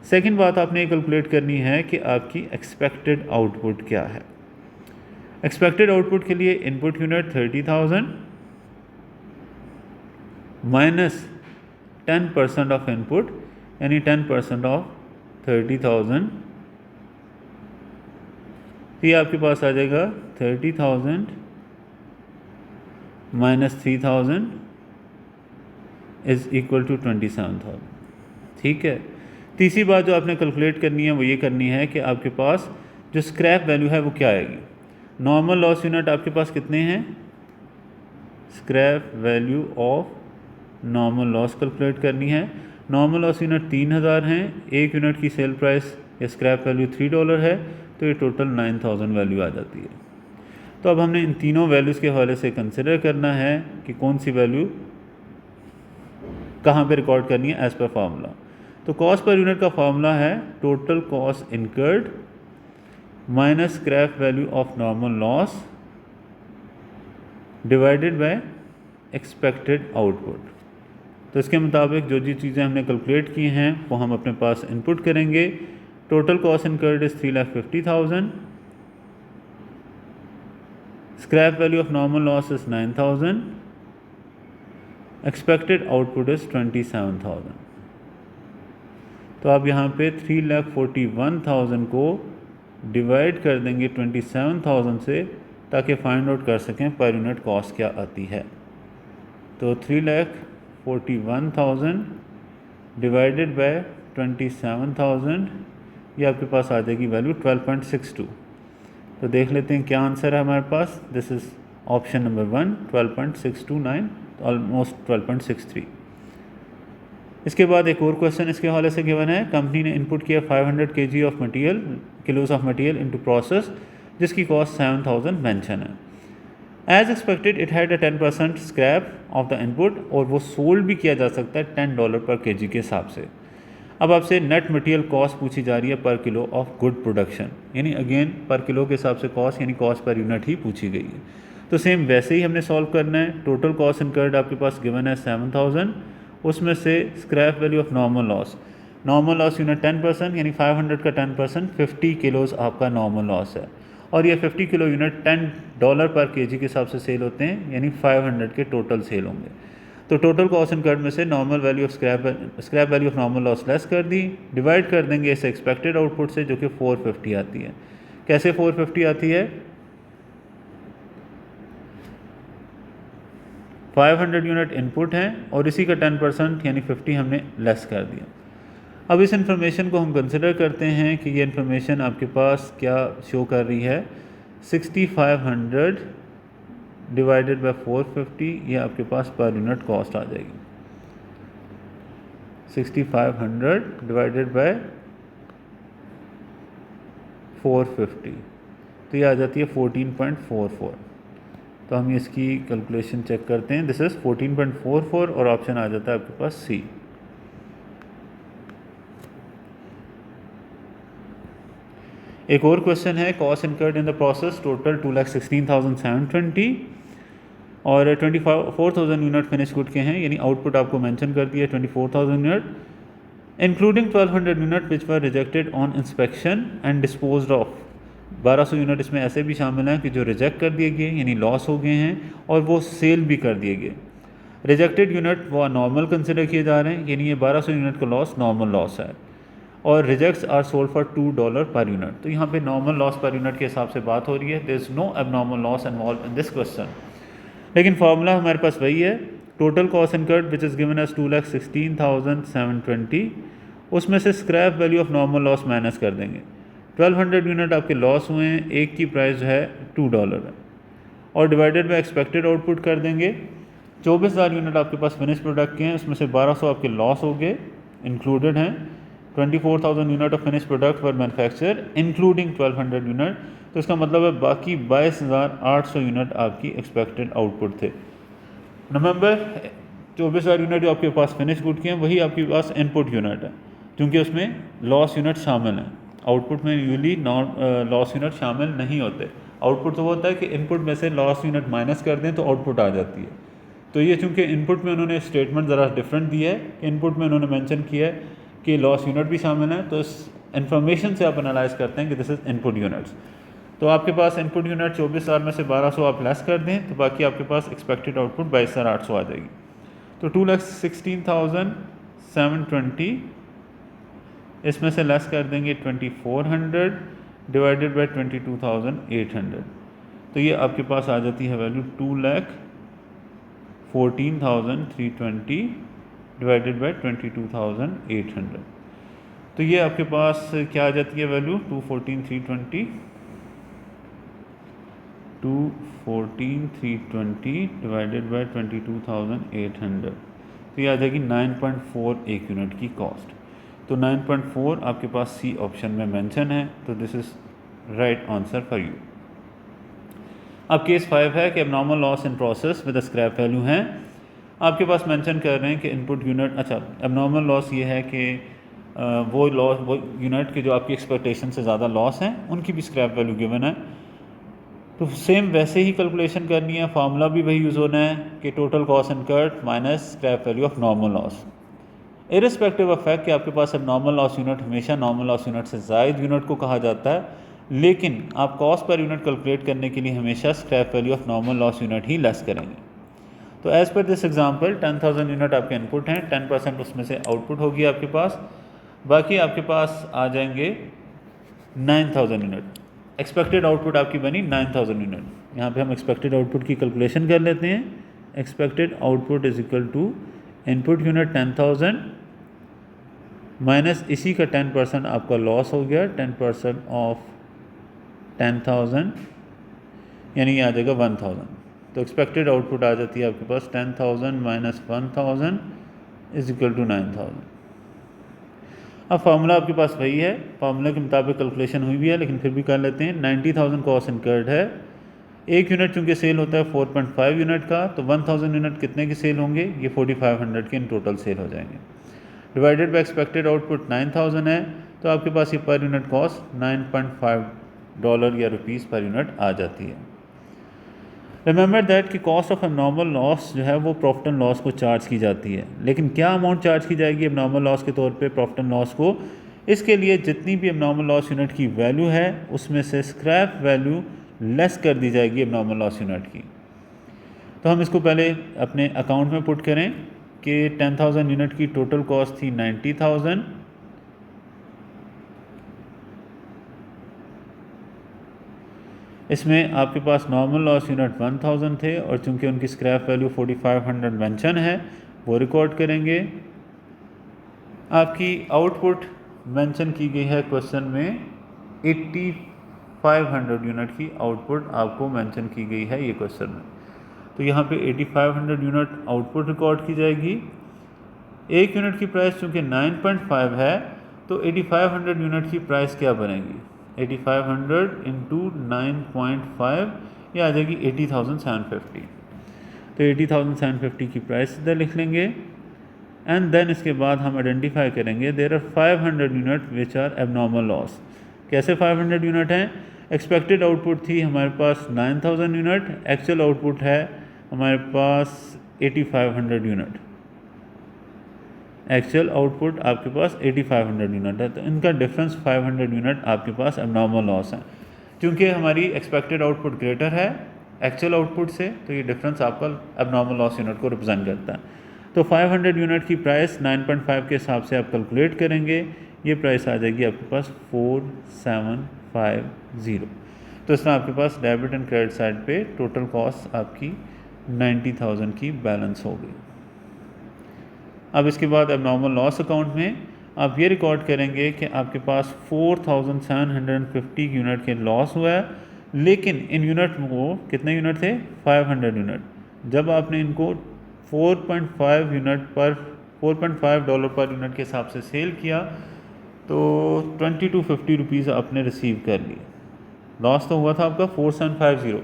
Speaker 1: सेकंड बात आपने ये कैलकुलेट करनी है कि आपकी एक्सपेक्टेड आउटपुट क्या है। एक्सपेक्टेड आउटपुट के लिए input unit 30,000 minus 10% of input यानी 10% ऑफ 30,000। ये आपके पास आ जाएगा 30,000 माइनस 3,000 इज इक्वल टू 27,000। ठीक है। तीसरी बात जो आपने कैलकुलेट करनी है वो ये करनी है कि आपके पास जो स्क्रैप वैल्यू है वो क्या आएगी। नॉर्मल लॉस यूनिट आपके पास कितने हैं, scrap value of normal loss calculate करनी है। नॉर्मल लॉस यूनिट 3,000 हैं, एक यूनिट की सेल प्राइस या स्क्रैप वैल्यू $3 है तो ये टोटल 9,000 वैल्यू आ जाती है। तो अब हमने इन तीनों वैल्यूज़ के हवाले से कंसिडर करना है कि कौन सी वैल्यू कहाँ पे रिकॉर्ड करनी है एज पर फार्मूला। तो कॉस्ट पर यूनिट का फार्मूला है total cost incurred minus scrap value of normal loss divided by expected output. तो इसके मुताबिक जो चीज़ें हमने कैलकुलेट की हैं वो हम अपने पास इनपुट करेंगे। Total cost incurred is 3,50,000, scrap value of normal loss is 9,000, expected output is 27,000। तो आप यहाँ पे 3,41,000 को डिवाइड कर देंगे 27,000 से ताकि फाइंड आउट कर सकें पर यूनिट कॉस्ट क्या आती है। तो 3,41,000 41,000 डिवाइडेड बाय 27,000, ये आपके पास आ जाएगी वैल्यू 12.62। तो देख लेते हैं क्या आंसर है हमारे पास। This is option number 1, 12.629, almost 12.63। इसके बाद एक और क्वेश्चन इसके हवाले से गिवन है। कंपनी ने इनपुट किया 500 kg of material, kilos of material into process, जिसकी कॉस्ट 7,000 मेंशन है। As expected it had a 10% scrap of the input, और वो सोल्ड भी किया जा सकता है $10 पर kg के हिसाब से। अब आपसे नेट मटेरियल कॉस्ट पूछी जा रही है पर किलो ऑफ गुड प्रोडक्शन, यानी अगेन पर किलो के हिसाब से कॉस्ट यानी कॉस्ट पर यूनिट ही पूछी गई है। तो सेम वैसे ही हमने सॉल्व करना है। टोटल कॉस्ट इनकर्ड आपके पास गिवन है 7,000, उसमें से scrap value of normal loss unit 10% यानी 500 का 10% 50 किलोज आपका नॉर्मल लॉस है, और ये 50 किलो यूनिट $10 पर kg के हिसाब से सेल होते हैं, यानी 500 के टोटल सेल होंगे। तो टोटल कॉस्ट इनकर्ड में से normal value of scrap value of normal loss less कर दी, डिवाइड कर देंगे इस एक्सपेक्टेड आउटपुट से जो कि 450 आती है। कैसे 450 आती है? 500 यूनिट इनपुट हैं और इसी का 10% यानी 50 हमने लेस कर दिया। अब इस इन्फॉर्मेशन को हम कंसिडर करते हैं कि ये इन्फॉर्मेशन आपके पास क्या शो कर रही है। 6500 डिवाइडेड बाय 450, ये आपके पास पर यूनिट कॉस्ट आ जाएगी। 6500 डिवाइडेड बाय 450, तो ये आ जाती है 14.44। तो हम इसकी कैलकुलेशन चेक करते हैं। दिस इज़ 14.44 और ऑप्शन आ जाता है आपके पास सी। एक और क्वेश्चन है, cost incurred in the process total 2,16,720 और 24,000 यूनिट फिनिश गुड के हैं, यानी आउटपुट आपको मेंशन कर दिया 24,000 unit, including 1,200 unit which were rejected on inspection and disposed of. 1,200 unit इसमें ऐसे भी शामिल हैं कि जो रिजेक्ट कर दिए गए यानी लॉस हो गए हैं, और वो सेल भी कर दिए गए। रिजेक्टेड यूनिट वो नॉर्मल कंसिडर किए जा रहे हैं, यानी ये 1,200 यूनिट का लॉस नॉर्मल लॉस है, और रिजेक्ट्स आर सोल्ड फॉर $2 पर यूनिट। तो यहाँ पे नॉर्मल लॉस पर यूनिट के हिसाब से बात हो रही है। There is no abnormal loss involve in this question, लेकिन फार्मूला हमारे पास वही है। Total cost incurred which is given as 2,16,720, उसमें से scrap value of normal loss minus कर देंगे। 1,200 यूनिट आपके लॉस हुए हैं, एक की प्राइस जो है $2 है, और डिवाइडेड बाय एक्सपेक्टेड आउटपुट कर देंगे। 24,000 यूनिट आपके पास फिनिश प्रोडक्ट के हैं, उसमें से 1,200 आपके लॉस हो गए, इंक्लूडेड हैं। 24,000 unit of finish product for manufacture including 1,200 unit, तो इसका मतलब है बाकी 22,800 यूनिट आपकी एक्सपेक्टेड आउटपुट थे। रिमेंबर 24,000 यूनिट जो आपके पास फिनिश गुड के हैं वही आपके पास इनपुट यूनिट है, क्योंकि उसमें लॉस यूनिट शामिल हैं। आउटपुट में यूजली लॉस यूनिट शामिल नहीं होते। आउटपुट तो होता है कि इनपुट में से लॉस यूनिट माइनस कर दें तो आउटपुट आ जाती है। तो ये चूँकि इनपुट में उन्होंने स्टेटमेंट ज़रा डिफरेंट दिया है, इनपुट में उन्होंने मेंशन किया है कि लॉस यूनिट भी शामिल है, तो इस इन्फॉर्मेशन से आप एनालाइज करते हैं कि दिस इज़ इनपुट यूनिट्स। तो आपके पास इनपुट यूनिट 24,000 में से 1,200 आप लेस कर दें तो बाकी आपके पास एक्सपेक्टेड आउटपुट 22,800 आ जाएगी। तो 2,16,720 इसमें से लेस कर देंगे 2,400 डिवाइडेड बाई 22,800, तो ये आपके पास आ जाती है वैल्यू 2,14,320 डिवाइडेड बाई 22,800। तो ये आपके पास क्या आ जाती है वैल्यू 214,320 डिवाइडेड बाई 22,800, तो ये आ जाएगी 9.41 यूनिट की कॉस्ट। तो 9.4 आपके पास सी ऑप्शन में मेंशन है, तो this is right answer for you. अब केस 5 है कि abnormal loss in process with scrap value हैं। आपके पास मेंशन कर रहे हैं कि इनपुट यूनिट, अच्छा एबनॉर्मल लॉस ये है कि वो यूनिट के जो आपकी एक्सपेक्टेशन से ज़्यादा लॉस हैं उनकी भी स्क्रैप वैल्यू गिवन है। तो सेम वैसे ही कैलकुलेशन करनी है, फार्मूला भी वही यूज़ होना है कि total cost incurred minus scrap value of normal loss, irrespective of fact कि आपके पास अब नॉर्मल लॉस यूनिट हमेशा नॉर्मल लॉस यूनिट से ज़ायद यूनिट को कहा जाता है, लेकिन आप कॉस्ट पर यूनिट कैलकुलेट करने के लिए हमेशा scrap value of normal loss unit he less करेंगे। तो as per this example 10,000 unit आपके इनपुट हैं, 10% उसमें से आउटपुट होगी आपके पास, बाकी आपके पास आ जाएंगे 9,000 यूनिट। एक्सपेक्टेड आउटपुट आपकी बनी 9,000 यूनिट। यहाँ पे हम एक्सपेक्टेड आउटपुट की कैलकुलेशन कर लेते हैं। Expected output is equal to input unit 10,000 minus इसी का 10% आपका लॉस हो गया, 10% ऑफ 10,000 यानी ये आ जाएगा 1,000। तो एक्सपेक्टेड आउटपुट आ जाती है आपके पास 10,000 माइनस 1,000 इज इक्वल टू 9,000। अब फार्मूला आपके पास वही है, फार्मूला के मुताबिक कैलकुलेशन हुई भी है, लेकिन फिर भी कर लेते हैं। 90,000 कॉस्ट इनकर्ड है, एक यूनिट चूँकि सेल होता है 4.5 यूनिट का, तो 1,000 यूनिट कितने के सेल होंगे, ये 4,500 के इन टोटल सेल हो जाएंगे। डिवाइडेड बाय एक्सपेक्टेड आउटपुट 9,000 है, तो आपके पास ये पर यूनिट कॉस्ट $9.5 या रुपीज़ पर यूनिट आ जाती है। रिमेंबर दैट कि कॉस्ट ऑफ एबनॉर्मल लॉस जो है वो प्रॉफिट एंड लॉस को चार्ज की जाती है, लेकिन क्या अमाउंट चार्ज की जाएगी एबनॉर्मल लॉस के तौर पे प्रॉफिट एंड लॉस को, इसके लिए जितनी भी एबनॉर्मल लॉस यूनिट की वैल्यू है उसमें से स्क्रैप वैल्यू लेस कर दी जाएगी एबनॉर्मल लॉस यूनिट की। तो हम इसको पहले अपने अकाउंट में पुट करें कि 10,000 यूनिट की टोटल कॉस्ट थी 90,000, इसमें आपके पास नॉर्मल लॉस यूनिट 1,000 थे और चूंकि उनकी स्क्रैप वैल्यू 4,500 मेंशन है वो रिकॉर्ड करेंगे। आपकी आउटपुट मेंशन की गई है क्वेश्चन में 8,500 यूनिट की आउटपुट आपको मेंशन की गई है ये क्वेश्चन में, तो यहाँ पे 8,500 यूनिट आउटपुट रिकॉर्ड की जाएगी। एक यूनिट की प्राइस चूँकि 9.5 है तो 8,500 यूनिट की प्राइस क्या बनेगी, 8,500 इंटू 9.5 ये आ जाएगी 80,750। तो 80,750 की प्राइस इधर लिख लेंगे एंड देन इसके बाद हम आइडेंटिफाई करेंगे there are 500 unit which are abnormal loss. कैसे 500 यूनिट हैं, एक्सपेक्टेड आउटपुट थी हमारे पास 9,000 यूनिट, एक्चुअल आउटपुट है हमारे पास 8,500 यूनिट, एक्चुअल आउटपुट आपके पास 8,500 यूनिट है, तो इनका डिफरेंस 500 यूनिट आपके पास एबनॉर्मल लॉस है। क्योंकि हमारी एक्सपेक्टेड आउटपुट ग्रेटर है एक्चुअल आउटपुट से, तो ये डिफरेंस आपका एबनॉर्मल लॉस यूनिट को रिप्रेजेंट करता है। तो 500 यूनिट की प्राइस 9.5 के हिसाब से आप कैलकुलेट करेंगे, ये प्राइस आ जाएगी आपके पास 4,750। तो इस तरह आपके पास डेबिट एंड क्रेडिट साइड पे टोटल कॉस्ट आपकी 90,000 की बैलेंस हो गई। अब इसके बाद एबनॉर्मल लॉस अकाउंट में आप ये रिकॉर्ड करेंगे कि आपके पास 4,750 यूनिट के लॉस हुआ है, लेकिन इन यूनिट को कितने यूनिट थे, 500 यूनिट। जब आपने इनको 4.5 यूनिट पर $4.5 पर यूनिट के हिसाब से सेल किया तो 2250 रुपीज़ आपने रिसीव कर लिए। लॉस तो हुआ था आपका 4,750,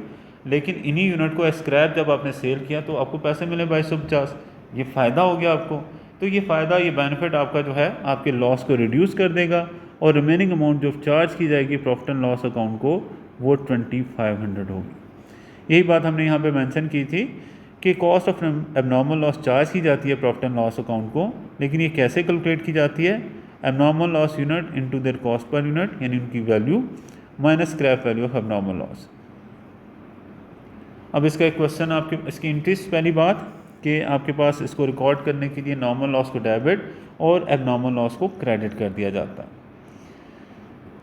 Speaker 1: लेकिन इन्हीं यूनिट को स्क्रैप जब आपने सेल किया तो आपको पैसे मिले 2250, ये फ़ायदा हो गया आपको। तो ये फ़ायदा, ये बेनिफिट आपका जो है आपके लॉस को रिड्यूस कर देगा और रिमेनिंग अमाउंट जो चार्ज की जाएगी प्रॉफिट एंड लॉस अकाउंट को वो 2,500 होगी। यही बात हमने यहाँ पे मेंशन की थी कि cost of abnormal loss charge की जाती है प्रॉफिट एंड लॉस अकाउंट को, लेकिन ये कैसे कैलकुलेट की जाती है, abnormal loss unit into their cost per unit यानी उनकी value minus scrap value of abnormal loss. अब इसका एक क्वेश्चन आपके इसकी इंटरेस्ट, पहली बात कि आपके पास इसको रिकॉर्ड करने के लिए नॉर्मल लॉस को डेबिट और एबनॉर्मल लॉस को क्रेडिट कर दिया जाता है।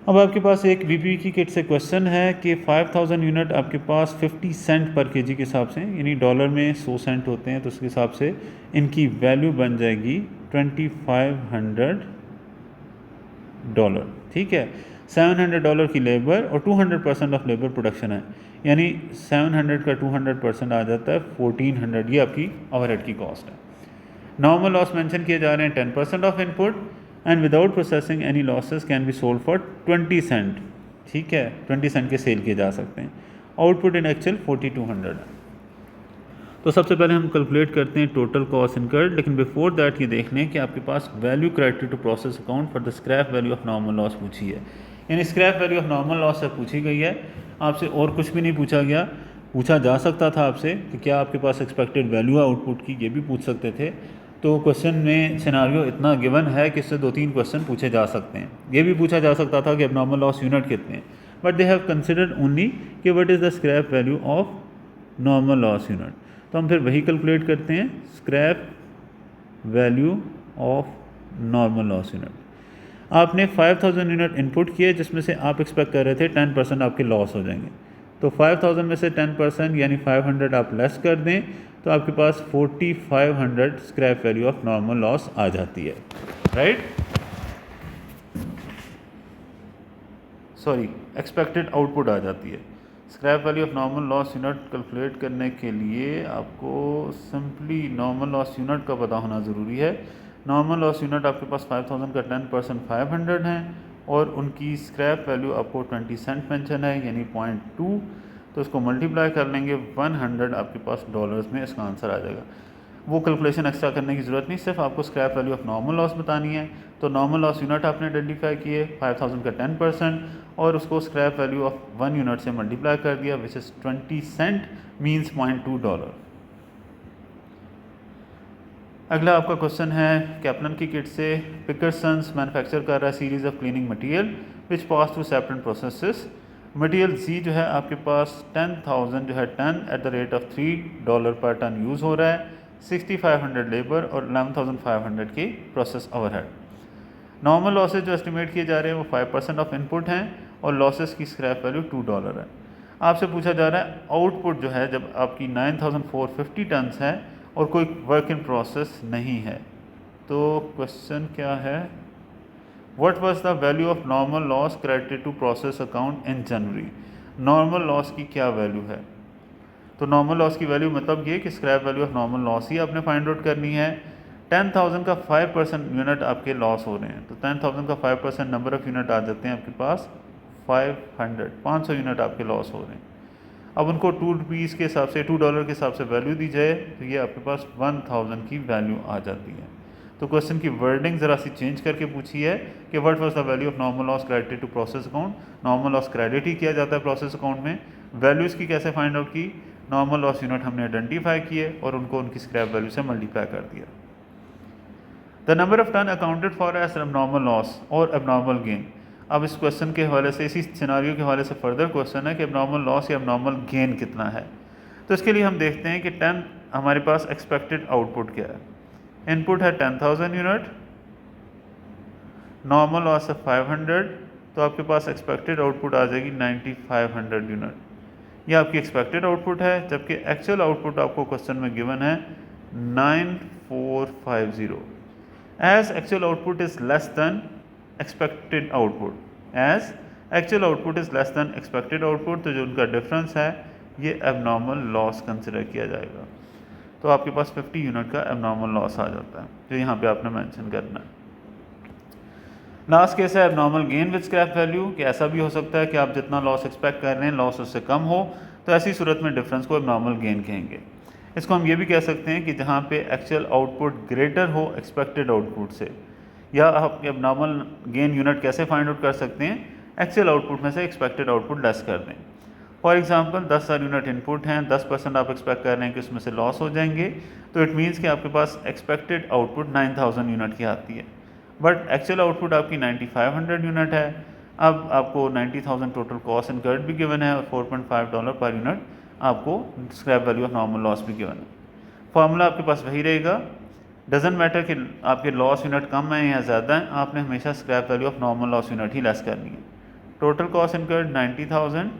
Speaker 1: अब आपके पास एक वीपी की किट से क्वेश्चन है कि 5,000 यूनिट आपके पास 50 सेंट पर केजी के हिसाब से, यानी डॉलर में 100 सेंट होते हैं, तो उसके हिसाब से इनकी वैल्यू बन जाएगी $2,500। ठीक है, $700 की लेबर और 200% ऑफ लेबर प्रोडक्शन है, यानी 700 का 200% आ जाता है 1,400। ये आपकी ओवरहेड की कॉस्ट है। नॉर्मल लॉस मेंशन किए जा रहे हैं 10% of input and without processing any losses can be sold for 20 cent. ठीक है, 20 सेंट के सेल किए जा सकते हैं। आउटपुट इन एक्चुअल 4,200 है। तो सबसे पहले हम कैलकुलेट करते हैं टोटल कॉस्ट इनकर्ड, लेकिन बिफोर दैट ये देख लें कि आपके पास value credited to process account for the scrap value of normal loss पूछी है, यानी scrap value of normal loss से पूछी गई है, आपसे और कुछ भी नहीं पूछा गया। पूछा जा सकता था आपसे कि क्या आपके पास एक्सपेक्टेड वैल्यू है आउटपुट की, ये भी पूछ सकते थे। तो क्वेश्चन में सिनारियो इतना गिवन है कि इससे 2-3 क्वेश्चन पूछे जा सकते हैं। ये भी पूछा जा सकता था कि एबनॉर्मल लॉस यूनिट कितने हैं, but they have considered only कि what is the scrap value of normal loss unit. तो हम फिर वही कैलकुलेट करते हैं, scrap value of normal loss unit. आपने 5,000 यूनिट इनपुट किए जिसमें से आप एक्सपेक्ट कर रहे थे 10% आपके लॉस हो जाएंगे, तो 5000 में से 10% यानी 500 आप लेस कर दें तो आपके पास 4500 scrap value of normal loss आ जाती है, राइट। सॉरी, एक्सपेक्टेड आउटपुट आ जाती है। Scrap value of normal loss unit calculate करने के लिए आपको सिंपली नॉर्मल लॉस यूनिट का पता होना ज़रूरी है। नॉर्मल लॉस यूनिट आपके पास 5000 का 10% 500 है और उनकी स्क्रैप वैल्यू आपको 20 सेंट मेंशन है यानी 0.2, तो इसको मल्टीप्लाई कर लेंगे 100 आपके पास डॉलर्स में इसका आंसर आ जाएगा। वो कैलकुलेशन एक्स्ट्रा करने की ज़रूरत नहीं, सिर्फ आपको scrap value of normal loss बतानी है। तो नॉर्मल लॉस यूनिट आपने आइडेंटिफाई किए 5000 का 10% और उसको स्क्रैप वैल्यू ऑफ 1 यूनिट से मल्टीप्लाई कर दिया विच इज़ 20 सेंट मीन्स $0.2। अगला आपका क्वेश्चन है कैप्लन की किट से पिकरसन्स मैन्युफैक्चर कर रहा है series of cleaning material which pass through separate processes. Material G जो है आपके पास 10,000 जो है ton at the rate of $3 per ton use हो रहा है, 6500 लेबर और 11,500 की प्रोसेस ओवरहेड। नॉर्मल लॉसेज जो एस्टिमेट किए जा रहे हैं वो 5% ऑफ इनपुट हैं और लॉसेस की स्क्रैप वैल्यू $2 है। आपसे पूछा जा रहा है आउटपुट जो है जब आपकी 9450 टन्स है और कोई वर्क इन प्रोसेस नहीं है, तो क्वेश्चन क्या है, what was the value of normal loss credited to process account in January. Normal loss की क्या वैल्यू है, तो नॉर्मल लॉस की वैल्यू मतलब ये कि scrap value of normal loss ही आपने फाइंड आउट करनी है। 10,000 का 5% यूनिट आपके लॉस हो रहे हैं, तो 10,000 का 5% नंबर ऑफ यूनिट आ जाते हैं आपके पास 500 यूनिट आपके लॉस हो रहे हैं। अब उनको ₹2 के हिसाब से $2 के हिसाब से वैल्यू दी जाए तो ये आपके पास 1000 की वैल्यू आ जाती है। तो क्वेश्चन की वर्डिंग ज़रा सी चेंज करके पूछी है कि what was the value of normal loss credited to process account. Normal loss credit ही किया जाता है प्रोसेस अकाउंट में, वैल्यूज़ की कैसे फाइंड आउट की, नॉर्मल लॉस यूनिट हमने आइडेंटिफाई किए और उनको उनकी स्क्रैप वैल्यू से मल्टीप्लाई कर दिया। The number of ton accounted for as abnormal loss और एबनॉर्मल गेन। अब इस क्वेश्चन के हवाले से, इसी सिनारियो के हवाले से फर्दर क्वेश्चन है कि एबनॉर्मल लॉस या एबनॉर्मल गेन कितना है। तो इसके लिए हम देखते हैं कि 10 हमारे पास एक्सपेक्टेड आउटपुट क्या है। इनपुट है 10,000 यूनिट, नॉर्मल लॉस है 500, तो आपके पास एक्सपेक्टेड आउटपुट आ जाएगी 9500 यूनिट। ये आपकी एक्सपेक्टेड आउटपुट है, जबकि एक्चुअल आउटपुट आपको क्वेश्चन में गिवन है 9450। As actual output is less than expected output, as actual output is less than expected output, तो जो उनका डिफरेंस है ये एबनॉर्मल लॉस कंसिडर किया जाएगा। तो आपके पास 50 यूनिट का एबनॉर्मल लॉस आ जाता है, जो यहाँ पे आपने मेंशन करना है। लास्ट केस है abnormal gain with scrap value, कि ऐसा भी हो सकता है कि आप जितना लॉस एक्सपेक्ट कर रहे हैं लॉस उससे कम हो, तो ऐसी सूरत में डिफरेंस को एबनॉर्मल गेन कहेंगे। इसको हम ये भी कह सकते हैं कि जहाँ पे एक्चुअल आउटपुट ग्रेटर हो एक्सपेक्टेड आउटपुट से, या आप एबनॉर्मल गेन यूनिट कैसे फाइंड आउट कर सकते हैं, एक्चुअल आउटपुट में से एक्सपेक्टेड आउटपुट लेस कर दें। फॉर एग्जांपल 10,000 यूनिट इनपुट हैं, 10% आप एक्सपेक्ट कर रहे हैं कि उसमें से लॉस हो जाएंगे, तो इट मीन्स कि आपके पास एक्सपेक्टेड आउटपुट 9,000 यूनिट की आती है, बट एक्चुअल आउटपुट आपकी 9500 यूनिट है। अब आपको 90,000 टोटल कॉस्ट इनकर्ड भी गिवन है और $4.5 पर यूनिट आपको scrap value of normal loss भी गिवन है। फार्मूला आपके पास वही रहेगा, डजेंट मैटर कि आपके लॉस यूनिट कम है या ज़्यादा है, आपने हमेशा scrap value of normal loss unit he less करनी है। Total cost incurred 90,000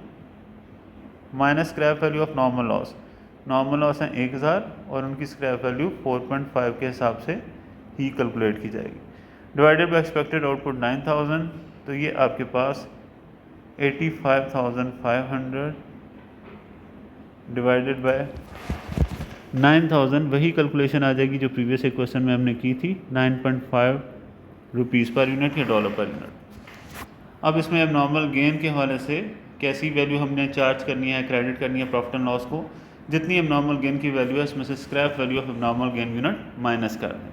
Speaker 1: minus scrap value of normal loss है 1000 और उनकी स्क्रैप वैल्यू 4.5 के हिसाब से ही कैलकुलेट की जाएगी, डिवाइडेड बाई एक्सपेक्टेड आउटपुट 9000, तो ये आपके पास 85,500 डिवाइडेड बाय 9000, वही कैलकुलेशन आ जाएगी जो प्रीवियस एक क्वेश्चन में हमने की थी, 9.5 रुपीज़ पर यूनिट या डॉलर पर यूनिट। अब इसमें अब नॉर्मल गेन के हवाले से कैसी वैल्यू हमने चार्ज करनी है, क्रेडिट करनी है प्रॉफिट एंड लॉस को, जितनी अब नॉर्मल गेन की वैल्यू है इसमें से scrap value of normal gain unit minus कर दें।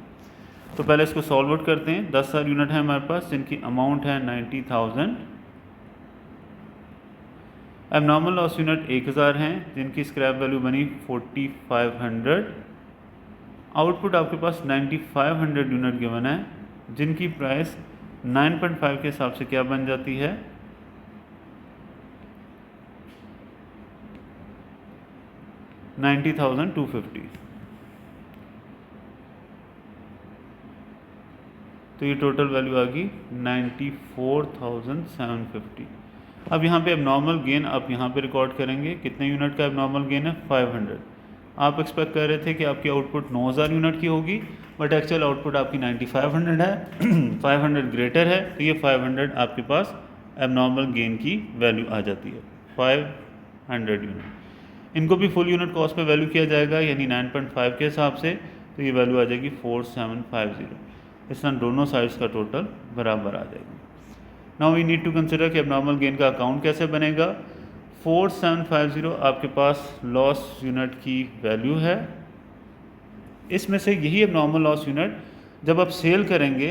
Speaker 1: तो पहले इसको सॉल्व आउट करते हैं। 10,000 यूनिट है हमारे पास जिनकी अमाउंट है 90,000, अब नॉर्मल लॉस यूनिट 1000 हैं जिनकी स्क्रैप वैल्यू बनी 4500, आउटपुट आपके पास 9500 यूनिट गिवन है जिनकी प्राइस 9.5 के हिसाब से क्या बन जाती है, 90,250। तो ये टोटल वैल्यू आ गई 94,750। अब यहाँ पे एबनॉर्मल गेन आप यहाँ पे रिकॉर्ड करेंगे, कितने यूनिट का एबनॉर्मल गेन है 500। आप एक्सपेक्ट कर रहे थे कि आपकी आउटपुट 9000 यूनिट की होगी, बट एक्चुअल आउटपुट आपकी 9500 है 500 ग्रेटर है, तो ये 500 आपके पास एबनॉर्मल गेन की वैल्यू आ जाती है 500 यूनिट। इनको भी फुल यूनिट कॉस्ट पे वैल्यू किया जाएगा, यानी 9.5 के हिसाब से, तो ये वैल्यू आ जाएगी 4750। इस तरह दोनों साइड्स का टोटल बराबर आ जाएगा। Now we need to consider कि एबनॉर्मल गेन का अकाउंट कैसे बनेगा। 4750 आपके पास लॉस यूनिट की वैल्यू है। इसमें से यही एबनॉर्मल लॉस यूनिट जब आप सेल करेंगे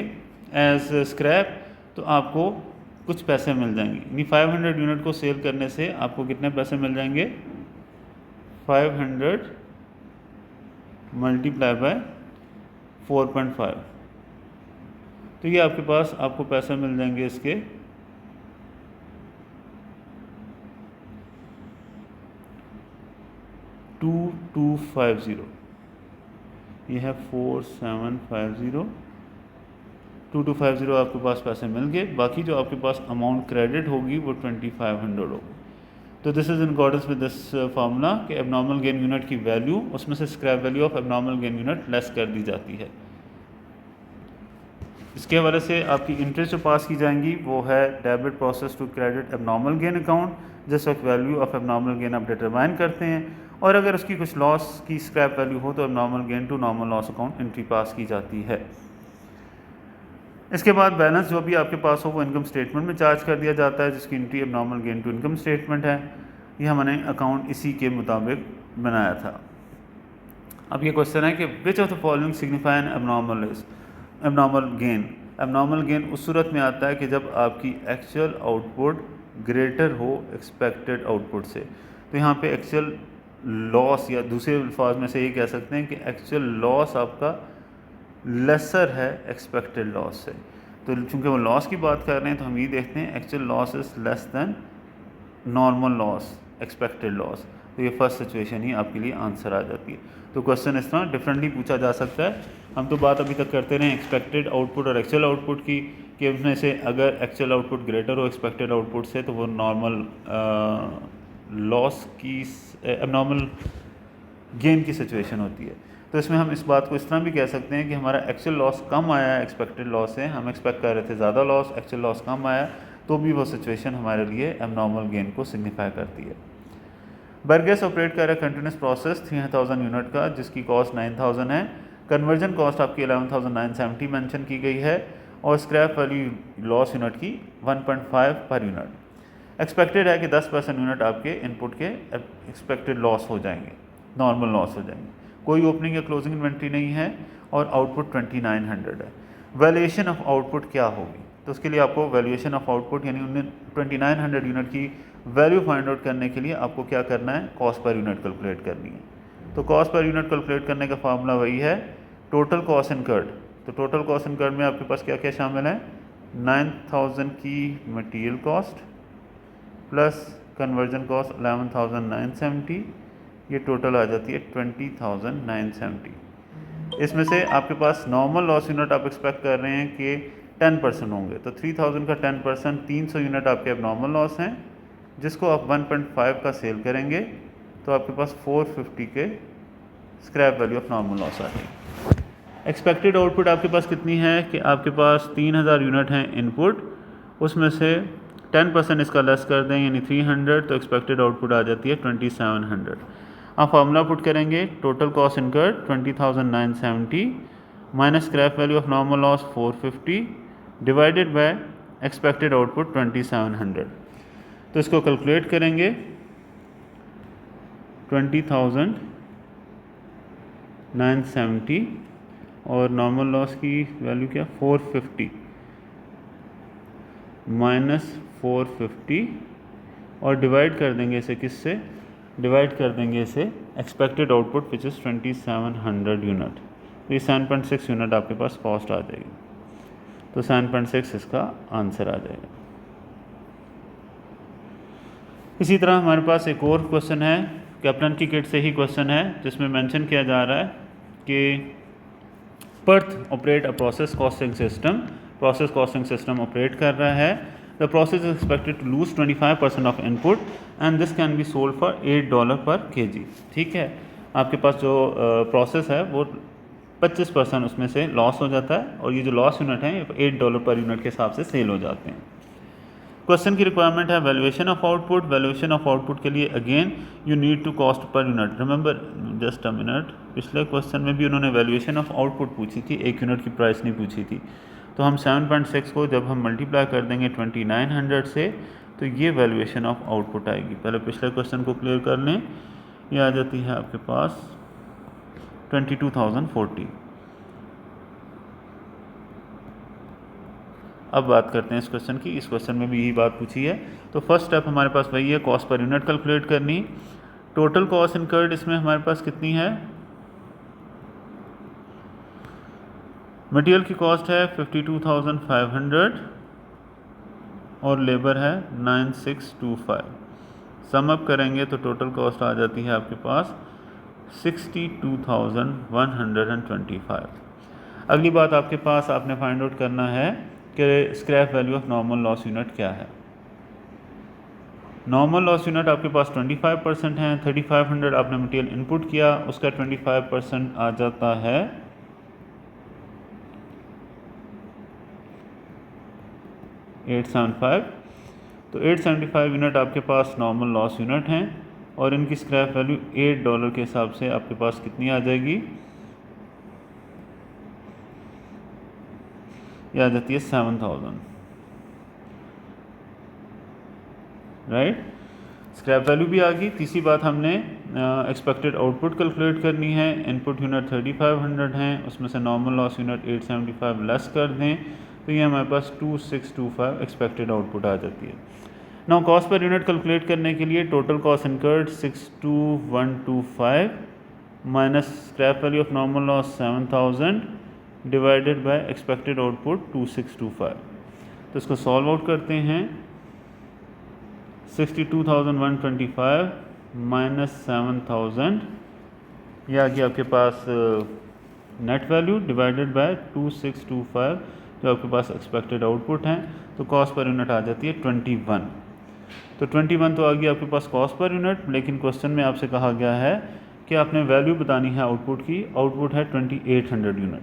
Speaker 1: एज स्क्रैप तो आपको कुछ पैसे मिल जाएंगे, यानी 500 यूनिट को सेल करने से आपको कितने पैसे मिल जाएंगे 500 मल्टीप्लाई बाय 4.5, तो ये आपके पास आपको पैसे मिल जाएंगे इसके 2250। ये है 4750, 2250 आपके पास पैसे मिल गए। बाकी जो आपके पास अमाउंट क्रेडिट होगी वो 2500 होगी। तो this is in accordance with this formula कि एबनॉर्मल गेन यूनिट की वैल्यू उसमें से scrap value of abnormal gain unit less कर दी जाती है। इसके हवाले से आपकी इंटरेस्ट जो पास की जाएंगी वो है debit process to credit abnormal gain account, जिस वक्त वैल्यू ऑफ एबनॉर्मल गेन आप डिटरमाइन करते हैं, और अगर उसकी कुछ लॉस की स्क्रैप वैल्यू हो तो abnormal gain to normal loss account entry pass की जाती है। इसके बाद बैलेंस जो भी आपके पास हो वो इनकम स्टेटमेंट में चार्ज कर दिया जाता है, जिसकी entry abnormal gain to income statement है। ये हमने अकाउंट इसी के मुताबिक बनाया था। अब ये क्वेश्चन है कि which of the following signify N abnormal gain. Abnormal gain उस सूरत में आता है कि जब आपकी एक्चुअल आउटपुट ग्रेटर हो एक्सपेक्टेड आउटपुट से। तो यहाँ पे एक्चुअल लॉस, या दूसरे अल्फाज में से ये कह सकते हैं कि एक्चुअल लॉस आपका लेसर है एक्सपेक्टेड लॉस से। तो चूँकि वो लॉस की बात कर रहे हैं तो हम ये देखते हैं actual loss is less then normal loss expected loss. तो ये फर्स्ट सिचुएशन ही आपके लिए आंसर आ जाती है। तो क्वेश्चन इस तरह डिफरेंटली पूछा जा सकता है। हम तो बात अभी तक करते रहे एक्सपेक्टेड आउटपुट और एक्चुअल आउटपुट की, कि उसमें से अगर एक्चुअल आउटपुट ग्रेटर हो एक्सपेक्टेड आउटपुट से तो वो नॉर्मल लॉस की एबनॉर्मल गेन की सिचुएशन होती है। तो इसमें हम इस बात को इस तरह भी कह सकते हैं कि हमारा एक्चुअल लॉस कम आया है एक्सपेक्टेड लॉस से, हम एक्सपेक्ट कर रहे थे ज़्यादा लॉस, एक्चुअल लॉस कम आया, तो भी वो सिचुएशन हमारे लिए एबनॉर्मल गेन को सिग्निफाई करती है। बर्गेस ऑपरेट कर रहा है कंटिन्यूस प्रोसेस 3000 यूनिट का, जिसकी कॉस्ट 9000 है। कन्वर्जन कॉस्ट आपकी 11970 मेंशन की गई है, और स्क्रैप वैल्यू लॉस यूनिट की 1.5 पर यूनिट। एक्सपेक्टेड है कि 10% यूनिट आपके इनपुट के एक्सपेक्टेड लॉस हो जाएंगे, नॉर्मल लॉस हो जाएंगे। कोई ओपनिंग या क्लोजिंग इन्वेंट्री नहीं है, और आउटपुट 2900 है। वैल्यूएशन ऑफ आउटपुट क्या होगी, तो उसके लिए आपको वैल्यूएशन ऑफ आउटपुट यानी 2900 यूनिट की वैल्यू फाइंड आउट करने के लिए आपको क्या करना है, कॉस्ट पर यूनिट कैलकुलेट करनी है। तो कॉस्ट पर यूनिट कैलकुलेट करने का फार्मूला वही है टोटल कॉस्ट इनकर्ड। तो टोटल कॉस्ट इनकर्ड में आपके पास क्या क्या शामिल है, 9000 की material cost plus conversion cost 11970, ये टोटल आ जाती है 20970। इसमें से आपके पास नॉर्मल लॉस यूनिट आप एक्सपेक्ट कर रहे हैं कि 10% होंगे, तो 3000 का 10% 300 यूनिट आपके एबनॉर्मल लॉस हैं, जिसको आप 1.5 का सेल करेंगे तो आपके पास 450 के scrap value of normal loss आ जाएगी। एक्सपेक्टेड आउटपुट आपके पास कितनी है कि आपके पास 3000 यूनिट हैं इनपुट, उसमें से 10% इसका लेस कर दें यानी 300, तो एक्सपेक्टेड आउटपुट आ जाती है 2700। आप फार्मूला पुट करेंगे total cost incurred 20970 minus scrap value of normal loss 450 divided by expected output 2700। तो इसको कैलकुलेट करेंगे 20970 और नॉर्मल लॉस की वैल्यू क्या 450 माइनस 450 और डिवाइड कर देंगे इसे किससे, डिवाइड कर देंगे इसे expected output which is 2700 unit. तो ये 7.6 यूनिट आपके पास कॉस्ट आ जाएगी, तो 7.6 इसका आंसर आ जाएगा। इसी तरह हमारे पास एक और क्वेश्चन है, कैप्टन की किट से ही क्वेश्चन है, जिसमें मेंशन किया जा रहा है कि Perth operate a process costing system. Process costing system operate कर रहा है the process is expected to lose 25% of input and this can be sold for $8 per kg। ठीक है, आपके पास जो प्रोसेस है वो 25% उसमें से लॉस हो जाता है और ये जो लॉस यूनिट हैं ये $8 पर यूनिट के हिसाब से सेल हो जाते हैं। क्वेश्चन की रिक्वायरमेंट है valuation of output. Valuation of output के लिए again you need to cost per unit. Remember just a minute, पिछले क्वेश्चन में भी उन्होंने वैल्यूएशन ऑफ आउटपुट पूछी थी, एक यूनिट की प्राइस नहीं पूछी थी। तो हम 7.6 को जब हम मल्टीप्लाई कर देंगे 2900 से तो ये वैल्यूएशन ऑफ आउटपुट आएगी। पहले पिछले क्वेश्चन को क्लियर कर लें, ये आ जाती है आपके पास 22,040। अब बात करते हैं इस क्वेश्चन की। इस क्वेश्चन में भी यही बात पूछी है। तो फर्स्ट स्टेप हमारे पास वही है, कॉस्ट पर यूनिट कैलकुलेट करनी। टोटल कॉस्ट इनकर्ड इसमें हमारे पास कितनी है, मटेरियल की कॉस्ट है 52,500 और लेबर है 9625। सम अप करेंगे तो टोटल कॉस्ट आ जाती है आपके पास 62,125। अगली बात आपके पास आपने फाइंड आउट करना है कि scrap value of normal loss unit क्या है। नॉर्मल लॉस यूनिट आपके पास 25% है। 3500 आपने मटेरियल इनपुट किया, उसका 25% आ जाता है 875। तो 875 यूनिट आपके पास नॉर्मल लॉस यूनिट हैं और इनकी स्क्रैप वैल्यू $8 के हिसाब से आपके पास कितनी आ जाएगी, ये आ जाती है 7000। राइट, स्क्रैप वैल्यू भी आ गई। तीसरी बात हमने एक्सपेक्टेड आउटपुट कैलकुलेट करनी है। इनपुट यूनिट 3500 हैं, उसमें से नॉर्मल लॉस यूनिट 875 लेस कर दें तो ये हमारे पास 2625 एक्सपेक्टेड आउटपुट आ जाती है। Now cost per unit calculate करने के लिए total cost incurred 62125 minus scrap value of normal loss 7000 divided by expected output 2625। तो इसको सॉल्व आउट करते हैं। 62,125 माइनस 7,000, यह आ गया आपके पास नेट वैल्यू डिवाइडेड बाय 2625 जो आपके पास एक्सपेक्टेड आउटपुट हैं। तो कॉस्ट पर यूनिट आ जाती है 21। तो 21 तो आ गई आपके पास कॉस्ट पर यूनिट, लेकिन क्वेश्चन में आपसे कहा गया है कि आपने वैल्यू बतानी है आउटपुट की। आउटपुट है 2800 यूनिट।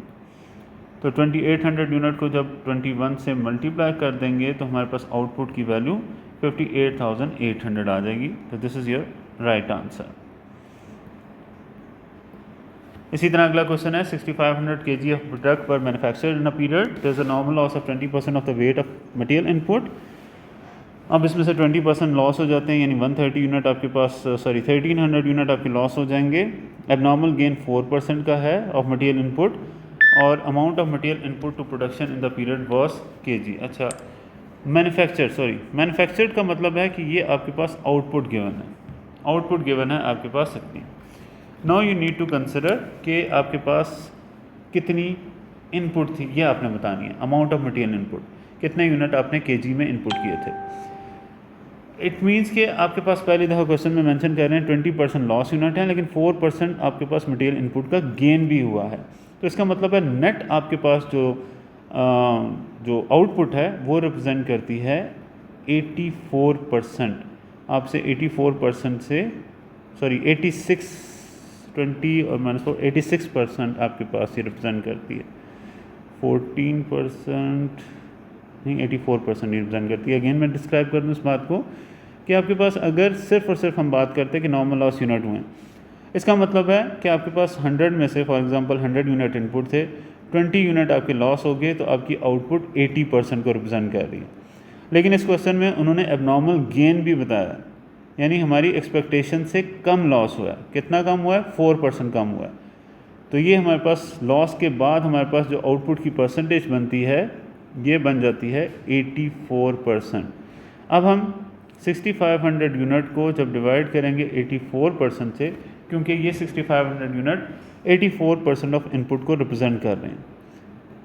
Speaker 1: तो 2800 यूनिट को जब 21 से मल्टीप्लाई कर देंगे तो हमारे पास आउटपुट की वैल्यू 58,800 आ जाएगी। तो this is your right answer. इसी तरह अगला क्वेश्चन है 6500 kg of product per manufactured in a period, there is a normal loss of 20% of the weight of material input. अब इसमें से 20% लॉस हो जाते हैं, यानी 130 यूनिट आपके पास 1300 यूनिट आपके लॉस हो जाएंगे। एबनॉर्मल गेन 4% का है ऑफ मटेरियल इनपुट और amount of material input to production in the period was kg। अच्छा, मैन्युफैक्चर्ड का मतलब है कि ये आपके पास आउटपुट गिवन है, आउटपुट गिवन है आपके पास इतनी। Now you need to consider कि आपके पास कितनी इनपुट थी, ये आपने बतानी है। अमाउंट ऑफ मटेरियल इनपुट, कितने यूनिट आपने kg में इनपुट किए थे। इट मीन्स कि आपके पास पहली दफ़ा क्वेश्चन में मेंशन कर रहे हैं 20% लॉस यूनिट है, लेकिन 4% आपके पास मटेरियल इनपुट का गेन भी हुआ है। तो इसका मतलब है नेट आपके पास जो आउटपुट है वो रिप्रेजेंट करती है 84%। आपसे 86 20 और -4 86% आपके पास ये रिप्रेजेंट करती है। 14% नहीं, 84% रिप्रेजेंट करती है। अगेन मैं डिस्क्राइब कर दूँ इस बात को कि आपके पास अगर सिर्फ और सिर्फ हम बात करते हैं कि नॉर्मल लॉस यूनिट हुए, इसका मतलब है कि आपके पास 100 में से फॉर एग्जांपल 100 यूनिट इनपुट थे, 20 यूनिट आपके लॉस हो गए, तो आपकी आउटपुट 80% को रिप्रेजेंट कर रही है। लेकिन इस क्वेश्चन में उन्होंने एबनॉर्मल गेन भी बताया, यानी हमारी एक्सपेक्टेशन से कम लॉस हुआ है। कितना कम हुआ है? 4% कम हुआ है। तो ये हमारे पास लॉस के बाद हमारे पास जो आउटपुट की परसेंटेज बनती है ये बन जाती है 84%। अब हम 6500 यूनिट को जब डिवाइड करेंगे 84% से, क्योंकि ये 6500 यूनिट 84% ऑफ इनपुट को रिप्रेजेंट कर रहे हैं,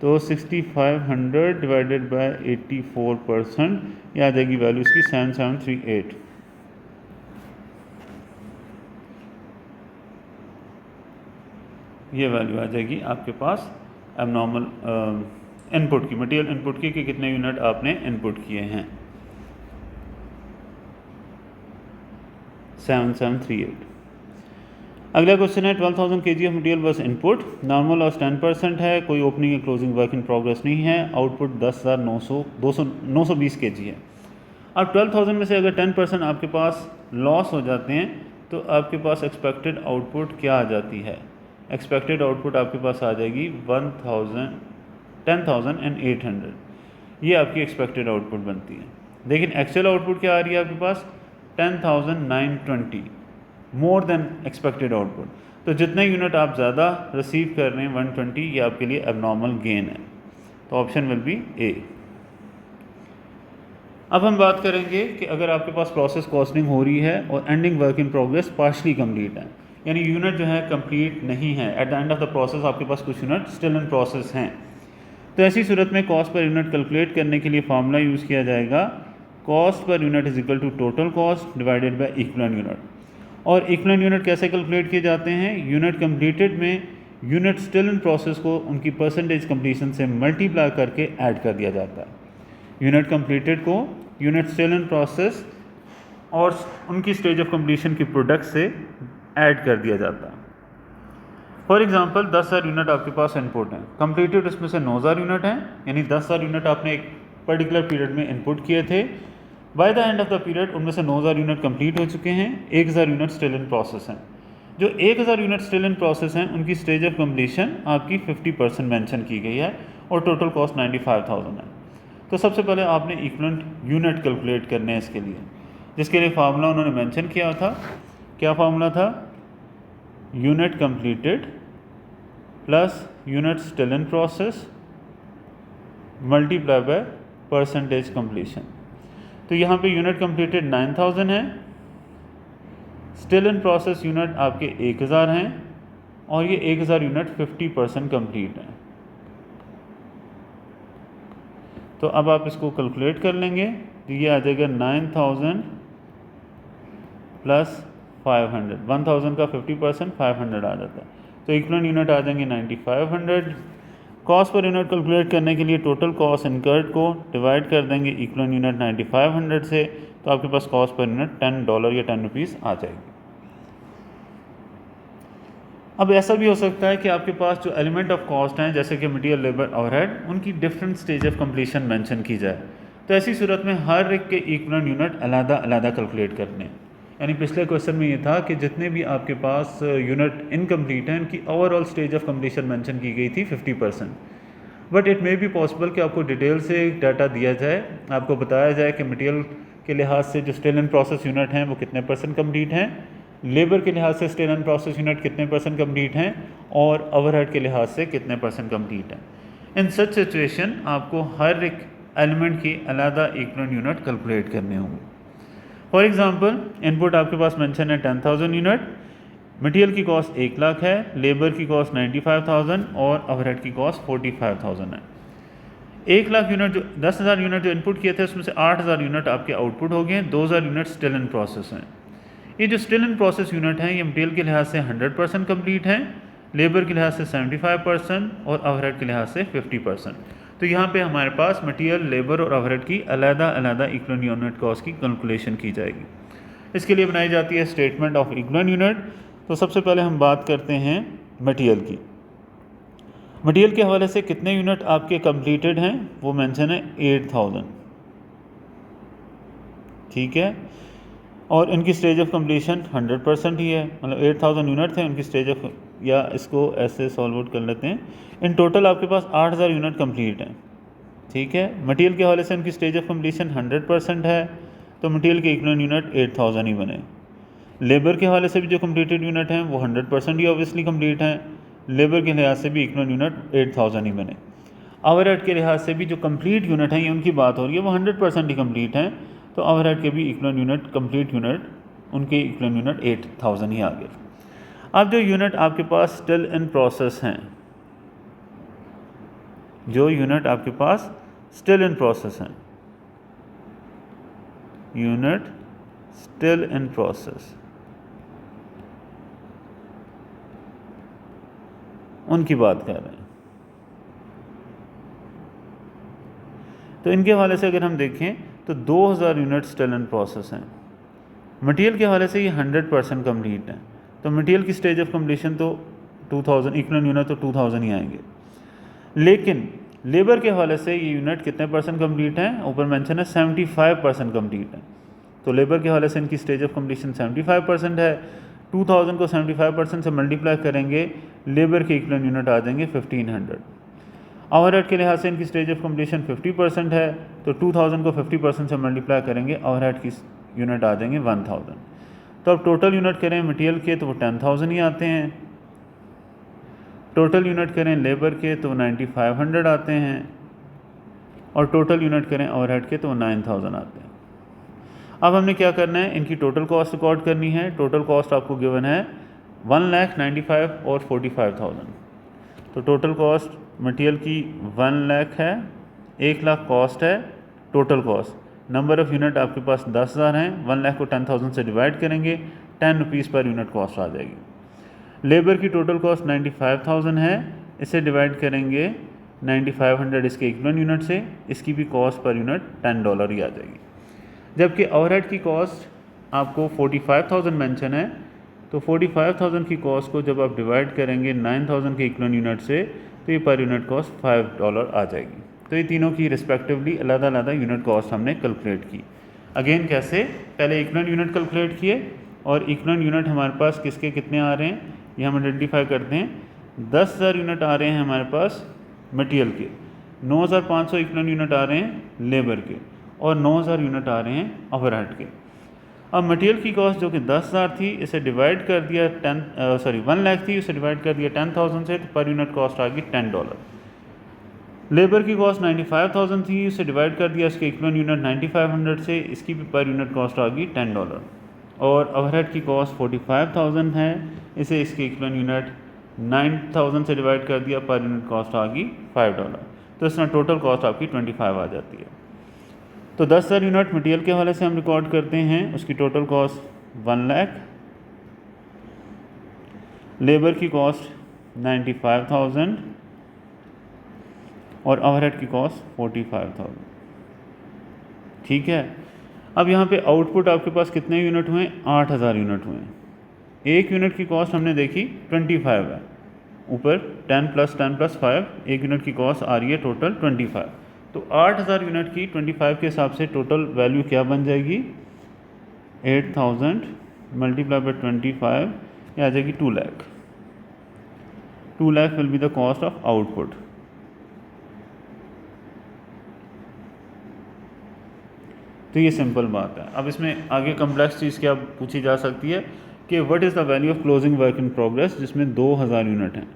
Speaker 1: तो 6500 डिवाइडेड बाय 84%, ये आ जाएगी वैल्यू इसकी 7738। ये वैल्यू आ जाएगी आपके पास एबनॉर्मल इनपुट की, मटेरियल इनपुट की कि कितने यूनिट आपने इनपुट किए हैं। 7738। अगला क्वेश्चन है 12,000 kg ऑफ मटेरियल बस इनपुट, नॉर्मल लॉस 10% है, कोई ओपनिंग या क्लोजिंग वर्क इन प्रोग्रेस नहीं है, आउटपुट 920 kg है। अब 12,000 में से अगर 10% आपके पास लॉस हो जाते हैं तो आपके पास एक्सपेक्टेड आउटपुट क्या आ जाती है? एक्सपेक्टेड आउटपुट आपके पास आ जाएगी 10,800, ये आपकी एक्सपेक्टेड आउटपुट बनती है। लेकिन एक्चुअल आउटपुट क्या आ रही है आपके पास? 10,920, मोर देन एक्सपेक्टेड आउटपुट। तो जितने यूनिट आप ज़्यादा रिसीव कर रहे हैं 120, ये आपके लिए एबनॉर्मल गेन है। तो ऑप्शन विल बी ए। अब हम बात करेंगे कि अगर आपके पास प्रोसेस कॉस्टिंग हो रही है और ending work in progress partially complete है, यानी यूनिट जो है कंप्लीट नहीं है, eight the end of the process आपके पास कुछ यूनिट स्टिल इन प्रोसेस हैं, तो ऐसी सूरत में कॉस्ट पर यूनिट कैलकुलेट करने के लिए फार्मूला यूज़ किया जाएगा, cost per unit is equal to total cost divided by equivalent unit. और इक्विवेलेंट यूनिट कैसे कैलकुलेट किए जाते हैं? यूनिट कंप्लीटेड में यूनिट स्टिल इन प्रोसेस को उनकी परसेंटेज कंप्लीशन से मल्टीप्लाई करके ऐड कर दिया जाता है। यूनिट कंप्लीटेड को यूनिट स्टिल इन प्रोसेस और उनकी स्टेज ऑफ कंप्लीशन की प्रोडक्ट से ऐड कर दिया जाता है। फॉर एग्जांपल 10,000 यूनिट आपके पास इनपुट हैं, कंप्लीटेड उसमें से 9,000 यूनिट हैं, यानी 10,000 यूनिट आपने एक पर्टिकुलर पीरियड में इनपुट किए थे। By the end of the period उनमें से 9,000 यूनिट कंप्लीट हो चुके हैं, 1,000 यूनिट स्टिल इन प्रोसेस हैं। जो 1,000 यूनिट स्टिल इन प्रोसेस हैं उनकी स्टेज ऑफ कंप्लीशन आपकी 50% मेंशन की गई है और टोटल कॉस्ट 95,000 है। तो सबसे पहले आपने इक्विवेलेंट यूनिट कैलकुलेट करने हैं इसके लिए, जिसके लिए फार्मूला उन्होंने मेंशन किया था। क्या फार्मूला था? Unit completed plus unit still in process multiply by percentage completion. तो यहाँ पे यूनिट कंप्लीटेड 9,000 है, स्टिल इन प्रोसेस यूनिट आपके 1,000 हैं और ये 1,000 यूनिट 50% कंप्लीट हैं। तो अब आप इसको कैलकुलेट कर लेंगे तो ये आ जाएगा 9,000 प्लस 500, 1,000 का 50% 500 आ जाता है। तो इक्विवेलेंट यूनिट आ जाएंगे 9,500। कॉस्ट पर यूनिट कैलकुलेट करने के लिए टोटल कॉस्ट इनकर्ड को डिवाइड कर देंगे इक्विवेलेंट यूनिट 9,500 से, तो आपके पास कॉस्ट पर यूनिट $10 या 10 रुपीज़ आ जाएगी। अब ऐसा भी हो सकता है कि आपके पास जो एलिमेंट ऑफ कॉस्ट हैं जैसे कि मटेरियल, लेबर, ओवरहेड, उनकी different stage of completion mention की जाए। तो ऐसी सूरत में हर एक के इक्विवेलेंट यूनिट अलग कैलकुलेट करने हैं। यानी पिछले क्वेश्चन में ये था कि जितने भी आपके पास यूनिट इनकम्प्लीट हैं उनकी overall stage of completion mention की गई थी 50%। But it may be possible कि आपको डिटेल से डाटा दिया जाए, आपको बताया जाए कि मटेरियल के लिहाज से जो स्टिल इन प्रोसेस यूनिट हैं वो कितने % कंप्लीट हैं, लेबर के लिहाज से स्टिल इन प्रोसेस यूनिट कितने % कंप्लीट हैं और ओवरहेड के लिहाज से कितने % कंप्लीट हैं। इन सच सिचुएशन आपको हर एक एलिमेंट की अलग इक्विवेलेंट यूनिट कैलकुलेट करने होंगे। फॉर एग्जांपल इनपुट आपके पास मेंशन है 10,000 यूनिट, मटेरियल की कॉस्ट 1,00,000 है, लेबर की कॉस्ट 95,000 और ओवरहेड की कॉस्ट 45,000 है। 1,00,000 यूनिट जो 10,000 यूनिट जो इनपुट किए थे उसमें से 8,000 यूनिट आपके आउटपुट हो गए, 2,000 यूनिट स्टिल इन प्रोसेस हैं। ये जो स्टिल इन प्रोसेस यूनिट हैं ये मटेरियल के लिहाज से 100% कंप्लीट हैं, लेबर के लिहाज से 75% और ओवरहेड के लिहाज से 50%। तो यहाँ पे हमारे पास मटेरियल, लेबर और ओवरहेड की अलग इक्विवेलेंट यूनिट कॉस्ट की कैलकुलेशन की जाएगी। इसके लिए बनाई जाती है स्टेटमेंट ऑफ इक्विवेलेंट यूनिट। तो सबसे पहले हम बात करते हैं मटेरियल की। मटेरियल के हवाले से कितने यूनिट आपके कंप्लीटेड हैं वो मेंशन है 8,000, ठीक है, और इनकी स्टेज ऑफ कंप्लीशन 100% ही है, मतलब 8,000 यूनिट थे उनकी स्टेज ऑफ, या इसको ऐसे सॉल्व आउट कर लेते हैं, इन टोटल आपके पास 8,000 यूनिट कंप्लीट हैं, ठीक है। मटेरियल के हवाले से उनकी स्टेज ऑफ कंप्लीशन 100% है, तो मटेरियल के इक्विवेलेंट यूनिट 8,000 ही बने। लेबर के हवाले से भी जो कंप्लीटेड यूनिट हैं वो 100% ही ऑब्वियसली कंप्लीट हैं, लेबर के लिहाज से भी इक्विवेलेंट यूनिट 8,000 ही बने। ओवरहेड के लिहाज से भी जो कंप्लीट यूनिट हैं ये उनकी बात हो रही है, वो 100% ही कंप्लीट हैं, तो ओवरहेड के भी इक्विवेलेंट यूनिट, कंप्लीट यूनिट, उनके इक्विवेलेंट यूनिट 8,000 ही आ गए। अब जो यूनिट आपके पास स्टिल इन प्रोसेस हैं, जो यूनिट आपके पास स्टिल इन प्रोसेस हैं, यूनिट स्टिल इन प्रोसेस, उनकी बात कर रहे हैं। तो इनके हवाले से अगर हम देखें तो 2,000 यूनिट स्टिल इन प्रोसेस हैं, मटेरियल के हवाले से ये 100% कम्प्लीट है, तो मटेरियल की स्टेज ऑफ कम्प्लीशन तो 2000, इक्विवेलेंट यूनिट तो 2000 ही आएंगे। लेकिन लेबर के हवाले से ये यूनिट कितने परसेंट कम्प्लीट हैं, ऊपर मेंशन है 75% कम्प्लीट है। तो लेबर के हवाले से इनकी स्टेज ऑफ कम्प्लीशन 75% है। 2000 को 75% से मल्टीप्लाई करेंगे, लेबर के इक्विवेलेंट यूनिट आ जाएंगे 1500। ओवरहेड के लिहाज से इनकी स्टेज ऑफ कम्प्लीशन 50% है, तो 2000 को 50% से मल्टीप्लाई करेंगे, ओवरहेड की यूनिट आ जाएंगे 1000। तो अब टोटल यूनिट करें मटेरियल के तो वो 10000 ही आते हैं, टोटल यूनिट करें लेबर के तो 9500 आते हैं, और टोटल यूनिट करें ओवरहेड के तो 9000 आते हैं। अब हमने क्या करना है, इनकी टोटल कॉस्ट रिकॉर्ड करनी है। टोटल कॉस्ट आपको गिवन है 1,95,000 और 45,000। तो टोटल कॉस्ट मटेरियल की 1 लाख है, 1 लाख कॉस्ट है total cost. Number of unit आपके पास 10,000 हैं, 1 लाख को 10,000 से डिवाइड करेंगे, 10 रुपीज़ पर यूनिट कॉस्ट आ जाएगी। लेबर की टोटल कॉस्ट 95,000 है, इसे डिवाइड करेंगे 9500 इसके इक्विवेलेंट यूनिट से, इसकी भी कॉस्ट पर यूनिट $10 ही आ जाएगी। जबकि ओवरहेड की कॉस्ट आपको 45,000 मेंशन है, तो 45,000 की कॉस्ट को जब आप डिवाइड करेंगे 9,000 के इक्विवेलेंट यूनिट से, तो ये पर यूनिट कॉस्ट $5 आ जाएगी। तो ये तीनों की रिस्पेक्टिवली अलग-अलग यूनिट कॉस्ट हमने कैलकुलेट की। अगेन कैसे, पहले इक्विवेलेंट यूनिट कैलकुलेट किए, और इक्विवेलेंट यूनिट हमारे पास किसके कितने आ रहे हैं ये हम आइडेंटिफाई करते हैं। 10,000 यूनिट आ रहे हैं हमारे पास मटेरियल के, 9,500 इक्विवेलेंट यूनिट आ रहे हैं लेबर के, और 9,000 यूनिट आ रहे हैं ओवरहेड के। अब मटेरियल की कॉस्ट जो कि 10,000 थी, इसे डिवाइड कर दिया 1 लाख थी, इसे डिवाइड कर दिया 10,000 से, तो पर यूनिट कॉस्ट आ गई $10। लेबर की कॉस्ट 95,000 थी, इसे डिवाइड कर दिया इसके इक्विवेलेंट यूनिट 9500 से, इसकी भी पर यूनिट कॉस्ट आ गई $10। और ओवरहेड की कॉस्ट 45,000 है, इसे इसके इक्विवेलेंट यूनिट 9,000 से डिवाइड कर दिया, पर यूनिट कॉस्ट आ गई $5। तो इस तरह टोटल कॉस्ट आपकी 25 आ जाती है। तो 10,000 यूनिट मटेरियल के हवाले से हम रिकॉर्ड करते हैं, उसकी टोटल कॉस्ट 1 लाख, लेबर की कॉस्ट 95,000 और ओवरहेड की कॉस्ट 45,000। ठीक है। अब यहाँ पे आउटपुट आपके पास कितने यूनिट हुए, 8,000 यूनिट हुए। एक यूनिट की कॉस्ट हमने देखी 25 है, ऊपर 10 + 10 + 5, एक यूनिट की कॉस्ट आ रही है टोटल 25। तो 8,000 यूनिट की 25 के हिसाब से टोटल वैल्यू क्या बन जाएगी, 8,000 मल्टीप्लाई बाय 25, ये आ जाएगी 2 lakh. 2 lakh will be the cost of output. तो ये सिंपल बात है। अब इसमें आगे कम्प्लेक्स चीज़ क्या पूछी जा सकती है कि what is the value of closing work in progress, जिसमें 2,000 यूनिट हैं।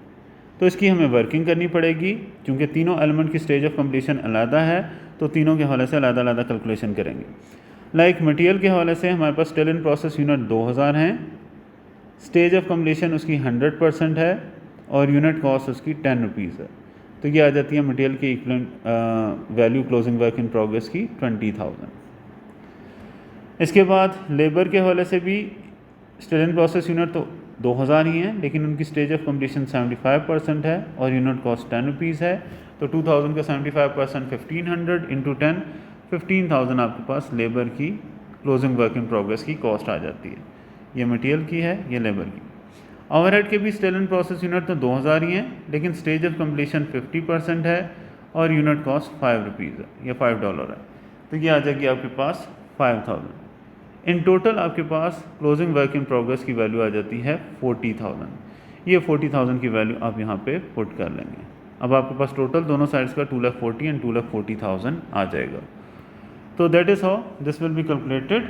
Speaker 1: तो इसकी हमें वर्किंग करनी पड़ेगी, क्योंकि तीनों एलिमेंट की स्टेज ऑफ कंप्लीशन अलग है, तो तीनों के हवाले से अलग-अलग कैलकुलेशन करेंगे। लाइक मटेरियल के हवाले से हमारे पास स्टिल इन प्रोसेस यूनिट 2000 हैं, स्टेज ऑफ कंप्लीशन उसकी 100% है, और यूनिट कॉस्ट उसकी 10 रुपीज़ है। तो ये आ जाती है मटेरियल की equivalent value closing work in progress की 20,000। इसके बाद लेबर के हवाले से भी स्टिल इन प्रोसेस यूनिट तो 2000 ही हैं, लेकिन उनकी स्टेज ऑफ कंप्लीशन 75% है, और यूनिट कॉस्ट 10 रुपीज़ है। तो 2000 का 75% 1500 इंटू 10, 15,000 आपके पास लेबर की क्लोजिंग वर्क इन प्रोग्रेस की कॉस्ट आ जाती है। ये मटेरियल की है, ये लेबर की। ओवरहेड के भी स्टिल इन प्रोसेस यूनिट तो 2000 ही हैं, लेकिन स्टेज ऑफ कंप्लीशन 50% है, और यूनिट कॉस्ट 5 रुपीज़ है या $5 है। तो ये आ जाएगी आपके पास 5000। इन टोटल आपके पास क्लोजिंग वर्क इन प्रोग्रेस की वैल्यू आ जाती है 40,000। ये 40,000 की वैल्यू आप यहाँ पे पुट कर लेंगे। अब आपके पास टोटल दोनों साइड्स का 2,40,000 एंड 2,40,000 आ जाएगा। तो that is how this will be calculated